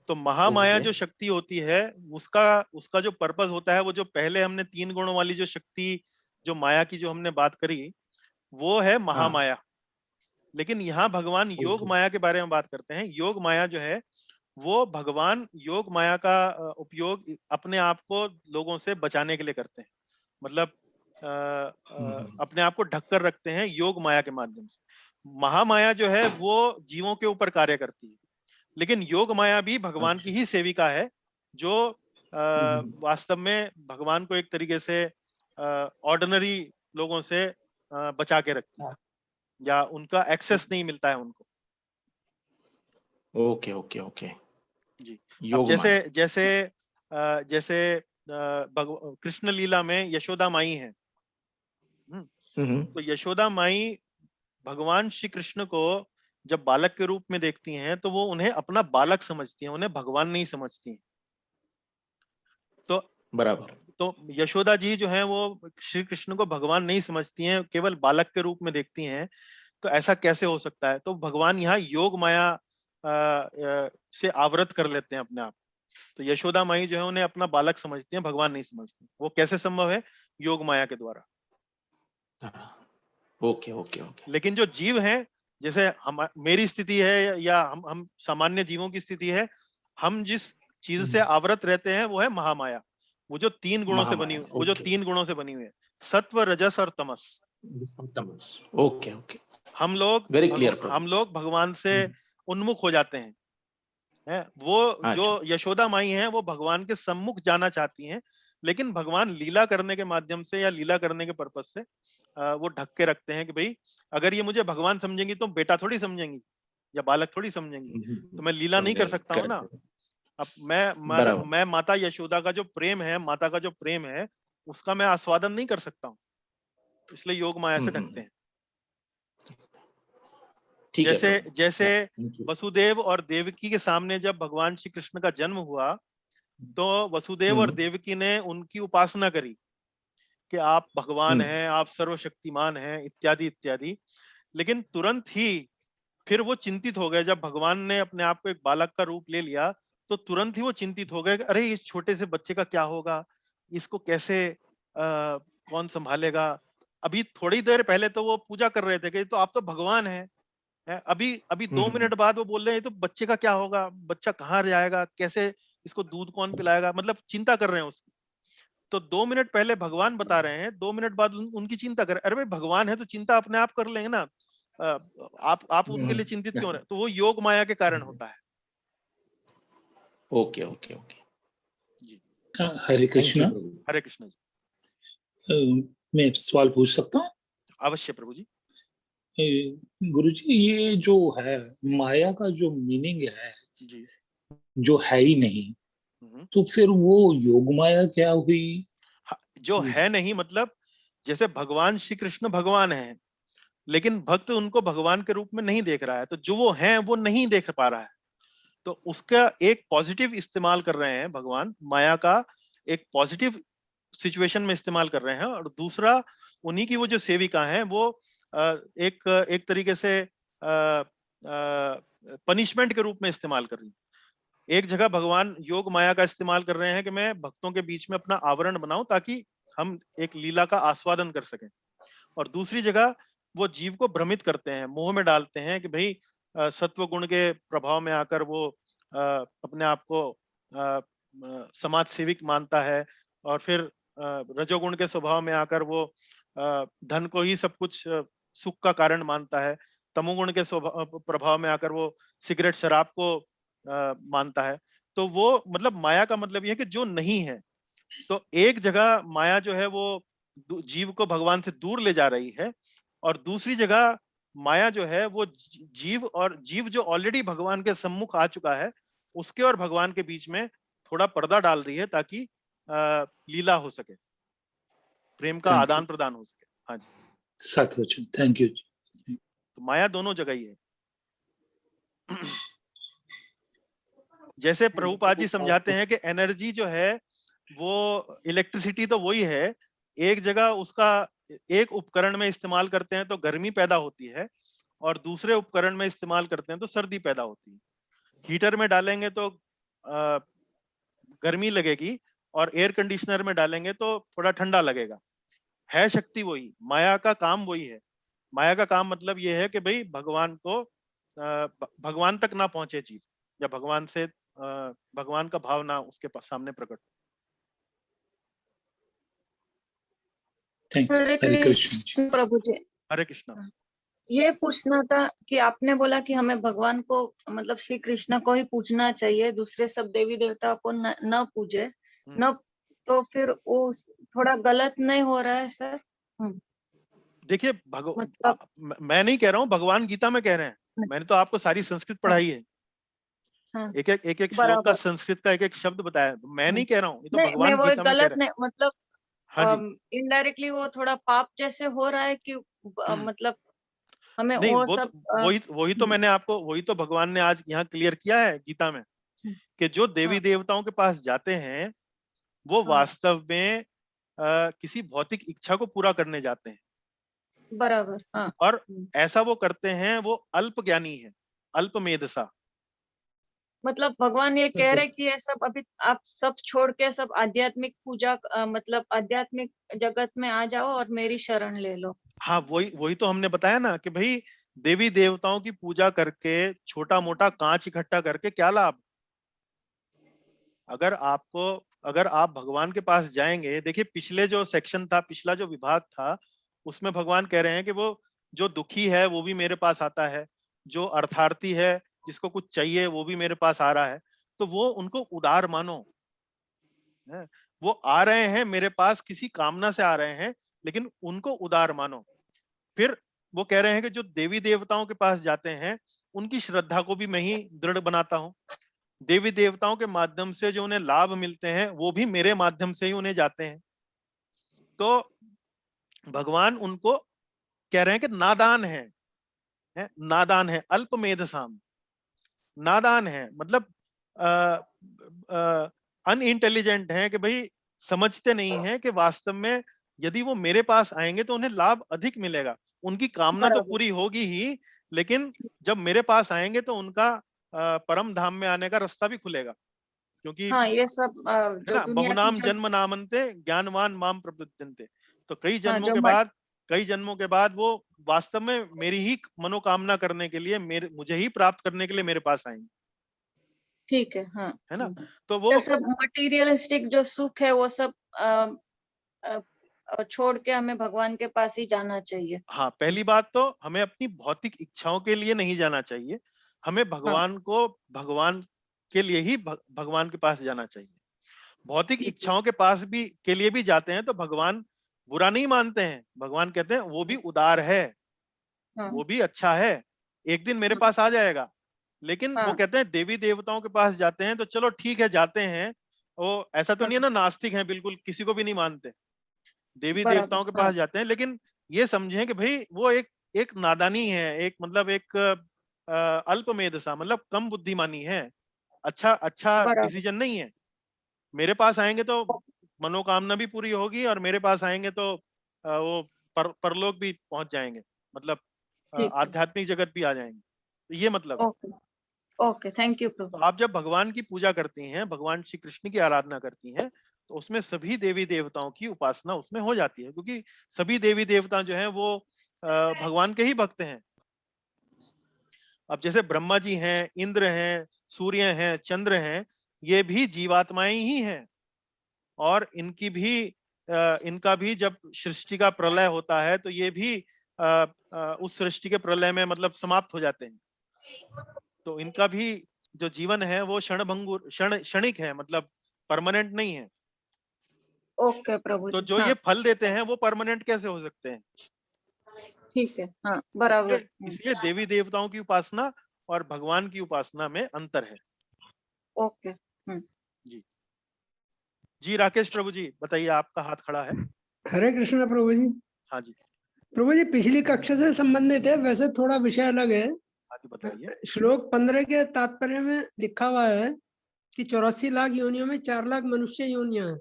तो महामाया ओके। जो शक्ति होती है, उसका उसका जो पर्पस होता है, वो जो पहले हमने 3 गुणों वाली जो शक्ति, जो माया की जो हमने बात करी, वो है हाँ, महामाया। लेकिन यहाँ भगवान योग ओके। माया के बारे में बात करते हैं। योग माया जो है, वो भगवान योग माया का उपयोग अपने आप को लोगों से बचाने के लिए करते हैं। मतलब अपने आप को ढककर रखते हैं योग माया के माध्यम से। महामाया जो है वो जीवों के ऊपर कार्य करती है, लेकिन योग माया भी भगवान की अच्छा। ही सेविका है, जो वास्तव में भगवान को एक तरीके से ऑर्डिनरी लोगों से बचा के रखती है, या उनका एक्सेस नहीं मिलता है उनको। Okay okay okay. जी। अब योग जैसे माया। जैसे जैसे कृष्ण लीला में यशोदा माई है। तो यशोदा माई भगवान श्री कृष्ण को जब बालक के रूप में देखती हैं, तो वो उन्हें अपना बालक समझती हैं, उन्हें भगवान नहीं समझती हैं। तो बराबर। तो यशोदा जी जो है, वो श्री कृष्ण को भगवान नहीं समझती हैं, केवल बालक के रूप में देखती हैं। तो ऐसा कैसे हो सकता है? तो भगवान यहाँ योग माया से आवृत कर लेते हैं अपने आप। तो यशोदा माई जो है, उन्हें अपना बालक समझती हैं, भगवान नहीं समझती। वो कैसे संभव है? योग माया के द्वारा। Okay okay okay. लेकिन जो जीव हैं, जैसे हम, मेरी स्थिति है, या हम सामान्य जीवों की स्थिति है, हम जिस चीज से आवृत रहते हैं, वो है महामाया। वो जो 3 गुणों से बनी, महामाया, वो जो ओके। 3 गुणों से बनी हुई है, सत्व, रजस और तमस। Okay okay. हम लोग वेरी क्लियर प्रभु। हम लोग भगवान से उन्मुख हो जाते हैं। वो जो अच्छा। यशोदा माई हैं, वो भगवान के सम्मुख जाना चाहती हैं, लेकिन भगवान लीला करने के माध्यम से, या लीला करने के पर्पस से वो ढक के रखते हैं कि भाई, अगर ये मुझे भगवान समझेंगी तो बेटा थोड़ी समझेंगी, या बालक थोड़ी समझेंगी, तो मैं लीला नहीं कर समझे, सकता हूँ ना। करेक्ट। अब बराबर। मैं माता यशोदा का जो प्रेम है, माता का जो प्रेम है, उसका मैं आस्वादन नहीं कर सकता हूँ, इसलिए योग माया से ढकते हैं। ठीक है जैसे प्रभु। जैसे थैंक यू। वसुदेव और देवकी के सामने जब भगवान श्री कृष्ण का जन्म हुआ, तो वसुदेव और देवकी ने उनकी उपासना करी कि आप भगवान हैं, आप सर्वशक्तिमान हैं, इत्यादि इत्यादि। लेकिन तुरंत ही फिर वो चिंतित हो गए, जब भगवान ने अपने आप को एक बालक का रूप ले लिया, तो तुरंत ही वो चिंतित हो गए कि अरे, इस छोटे से बच्चे का क्या होगा, इसको कैसे कौन संभालेगा। अभी थोड़ी देर पहले तो वो पूजा कर रहे थे कि तो आप तो भगवान हैं, अभी अभी 2 मिनट बाद वो बोल रहे हैं तो बच्चे का क्या होगा, बच्चा कहाँ जाएगा, कैसे इसको दूध कौन पिलाएगा, मतलब चिंता कर रहे हैं उसकी। तो 2 मिनट पहले भगवान बता रहे हैं, 2 मिनट बाद उनकी चिंता कर, अरे भाई भगवान है तो चिंता अपने आप कर लेंगे ना। आप उनके लिए चिंतित क्यों रहे? तो वो योग माया के कारण होता है। Okay okay okay. जी, हरे थैंक यू कृष्णा। प्रभु। हरे कृष्ण जी। मैं सवाल पूछ सकता हूँ? अवश्य प्रभु जी। गुरुजी, ये जो है माया का जो मीनिंग है, जी। जो है ही नहीं, हम्म। तो फिर वो योग माया क्या हुई? जो है नहीं मतलब, जैसे भगवान श्री कृष्ण भगवान हैं, लेकिन भक्त उनको भगवान के रूप में नहीं देख रहा है, तो जो वो हैं वो नहीं देख पा रहा है। तो उसका एक पॉजिटिव इस्तेमाल कर रहे हैं भगवान, माया का एक पॉजिटिव सिचुएशन में इस्तेमाल कर रहे हैं। और दूसरा, उन्हीं की वो जो सेविका हैं, वो एक तरीके से पनिशमेंट के रूप में इस्तेमाल कर रही है। एक जगह भगवान योग माया का इस्तेमाल कर रहे हैं कि मैं भक्तों के बीच में अपना आवरण बनाऊं, ताकि हम एक लीला का आस्वादन कर सकें। और दूसरी जगह वो जीव को भ्रमित करते हैं, मोह में डालते हैं कि भाई सत्व गुण के प्रभाव में आकर वो अपने आप को समाज सेविक मानता है, और फिर रजोगुण के स्वभाव में आकर वो धन को ही सब कुछ सुख का कारण मानता है। तमोगुण के स्वभाव प्रभाव में आकर वो सिगरेट शराब को मानता है। तो वो मतलब माया का मतलब ये है कि जो नहीं है। तो एक जगह माया जो है वो जीव को भगवान से दूर ले जा रही है, और दूसरी जगह माया जो है वो जीव, और जीव जो ऑलरेडी भगवान के सम्मुख आ चुका है, उसके और भगवान के बीच में थोड़ा पर्दा डाल रही है, ताकि लीला हो सके, प्रेम का Thank you. आदान प्रदान हो सके। हाँ जी, सतवचन, थैंक यू। तो माया दोनों जगह ही है। जैसे प्रभुपाद जी समझाते हैं कि एनर्जी जो है वो इलेक्ट्रिसिटी तो वही है, एक जगह उसका एक उपकरण में इस्तेमाल करते हैं तो गर्मी पैदा होती है, और दूसरे उपकरण में इस्तेमाल करते हैं तो सर्दी पैदा होती है। हीटर में डालेंगे तो गर्मी लगेगी, और एयर कंडीशनर में डालेंगे तो थोड़ा ठंडा लगेगा। है शक्ति वही, माया का काम वही है। माया का काम मतलब ये है कि भाई भगवान को भगवान तक ना पहुंचे जीव, या भगवान से भगवान का भाव ना उसके सामने प्रकट। Thank you. हरे हरे कृष्ण जी। कृष्ण प्रभु जी। हरे कृष्णा। ये पूछना था कि आपने बोला कि हमें भगवान को मतलब श्री कृष्ण को ही पूछना चाहिए, दूसरे सब देवी देवता को न पूजे न, तो फिर वो थोड़ा गलत नहीं हो रहा है सर? देखिए मतलब मैं नहीं कह रहा हूँ, भगवान गीता में कह रहे हैं। मैंने तो आपको सारी संस्कृत पढ़ाई है। हाँ, एक एक श्लोक का संस्कृत का एक एक शब्द बताया। मैं नहीं कह रहा हूँ, ये तो मैं भगवान वो गीता में कह गलत रहे हैं। नहीं, मतलब हाँ जी। इनडायरेक्टली वो थोड़ा पाप जैसे हो रहा है कि मतलब हमें नहीं, वो वो सब तो वही तो मैंने आपको, वही तो भगवान ने आज यहाँ क्लियर किया है गीता में, कि जो देवी देवताओं के पास जाते हैं वो वास्तव में किसी भौतिक इच्छा को पूरा करने जाते हैं। बराबर। हाँ। और ऐसा वो करते हैं, वो अल्प ज्ञानी है, अल्प मेधसा। मतलब भगवान ये कह रहे कि ये सब अभी आप सब छोड़ के सब आध्यात्मिक पूजा मतलब आध्यात्मिक जगत में आ जाओ और मेरी शरण ले लो। हाँ, वही तो हमने बताया ना कि भाई देवी देवताओं की पूजा करके छोटा मोटा कांच इकट्ठा करके क्या लाभ। अगर आप भगवान के पास जाएंगे, देखिए पिछले जो सेक्शन था, पिछला जो विभाग था, उसमें भगवान कह रहे हैं कि वो जो दुखी है वो भी मेरे पास आता है, जो अर्थार्थी है जिसको कुछ चाहिए वो भी मेरे पास आ रहा है, तो वो उनको उदार मानो। वो आ रहे हैं मेरे पास किसी कामना से आ रहे हैं, लेकिन उनको उदार मानो। फिर वो कह रहे हैं कि जो देवी देवताओं के पास जाते हैं उनकी श्रद्धा को भी मैं ही दृढ़ बनाता हूं। देवी देवताओं के माध्यम से जो उन्हें लाभ मिलते हैं वो भी मेरे माध्यम से ही उन्हें जाते हैं। तो भगवान उनको कह रहे हैं कि नादान है, नादान है, अल्प मेधसाम, नादान है, मतलब अनइंटेलिजेंट है, कि भाई समझते नहीं है कि वास्तव में यदि वो मेरे पास आएंगे तो उन्हें लाभ अधिक मिलेगा। उनकी कामना तो पूरी होगी ही, लेकिन जब मेरे पास आएंगे तो उनका परम धाम में आने का रास्ता भी खुलेगा। क्योंकि हाँ, ये सब है जो ना, दुनिया की बहुनाम जो जन्म नामंते ज्ञानवान माम प्रपद्यन्ते। तो कई हाँ, जन्मों जो के बाद वो वास्तव में मेरी ही मनोकामना करने के लिए, मुझे ही प्राप्त करने के लिए मेरे पास आएंगे। ठीक है। हाँ, है ना, तो वो जो सब मटेरियलिस्टिक जो सुख है वो सब छोड़ के हमें भगवान के पास ही जाना चाहिए। हाँ, पहली बात तो हमें अपनी भौतिक इच्छाओं के लिए नहीं जाना चाहिए, हमें भगवान के लिए ही भगवान के पास जाना चाहिए। भौतिक इच्छाओं के पास भी के लिए भी जाते हैं तो भगवान बुरा नहीं मानते हैं। भगवान कहते हैं वो भी उदार है, वो भी अच्छा है, एक दिन मेरे पास आ जाएगा। लेकिन वो कहते हैं देवी देवताओं के पास जाते हैं तो चलो ठीक है, जाते हैं, वो ऐसा तो नहीं है ना नास्तिक हैं, बिल्कुल किसी को भी नहीं मानते। देवी देवताओं के पास जाते हैं, लेकिन ये समझें कि भाई वो एक नादानी है, एक मतलब एक अल्प मेधसा, मतलब कम बुद्धिमानी है, अच्छा डिसीजन नहीं है। मेरे पास आएंगे तो मनोकामना भी पूरी होगी, और मेरे पास आएंगे तो वो परलोक भी पहुंच जाएंगे, मतलब आध्यात्मिक जगत भी आ जाएंगे। तो ये मतलब है। ओके, थैंक यू तो प्रभु। आप जब भगवान की पूजा करती हैं, भगवान श्री कृष्ण की आराधना करती हैं, तो उसमें सभी देवी देवताओं की उपासना उसमें हो जाती है, क्योंकि सभी देवी देवता जो हैं वो भगवान के ही भक्त हैं। अब जैसे ब्रह्मा जी हैं, इंद्र हैं, सूर्य हैं, चंद्र हैं, ये भी जीवात्माएं ही हैं, और इनका भी जब सृष्टि का प्रलय होता है तो ये भी उस सृष्टि के प्रलय में मतलब समाप्त हो जाते हैं। तो इनका भी जो जीवन है वो क्षणिक है, मतलब परमानेंट नहीं है। ओके प्रभु तो जी। जो ये फल देते हैं वो परमानेंट कैसे हो सकते हैं? ठीक है, हाँ बराबर। इसलिए देवी देवताओं की उपासना और भगवान की उपासना में अंतर है। ओके। जी जी, राकेश प्रभु जी बताइए, आपका हाथ खड़ा है। हरे कृष्ण प्रभु जी। हाँ जी प्रभु जी पिछली कक्षा से संबंधित है, वैसे थोड़ा विषय अलग है। हाँ जी बताइए। श्लोक 15 के तात्पर्य में लिखा हुआ है कि 84 लाख योनियों में 4 लाख मनुष्य योनियां हैं।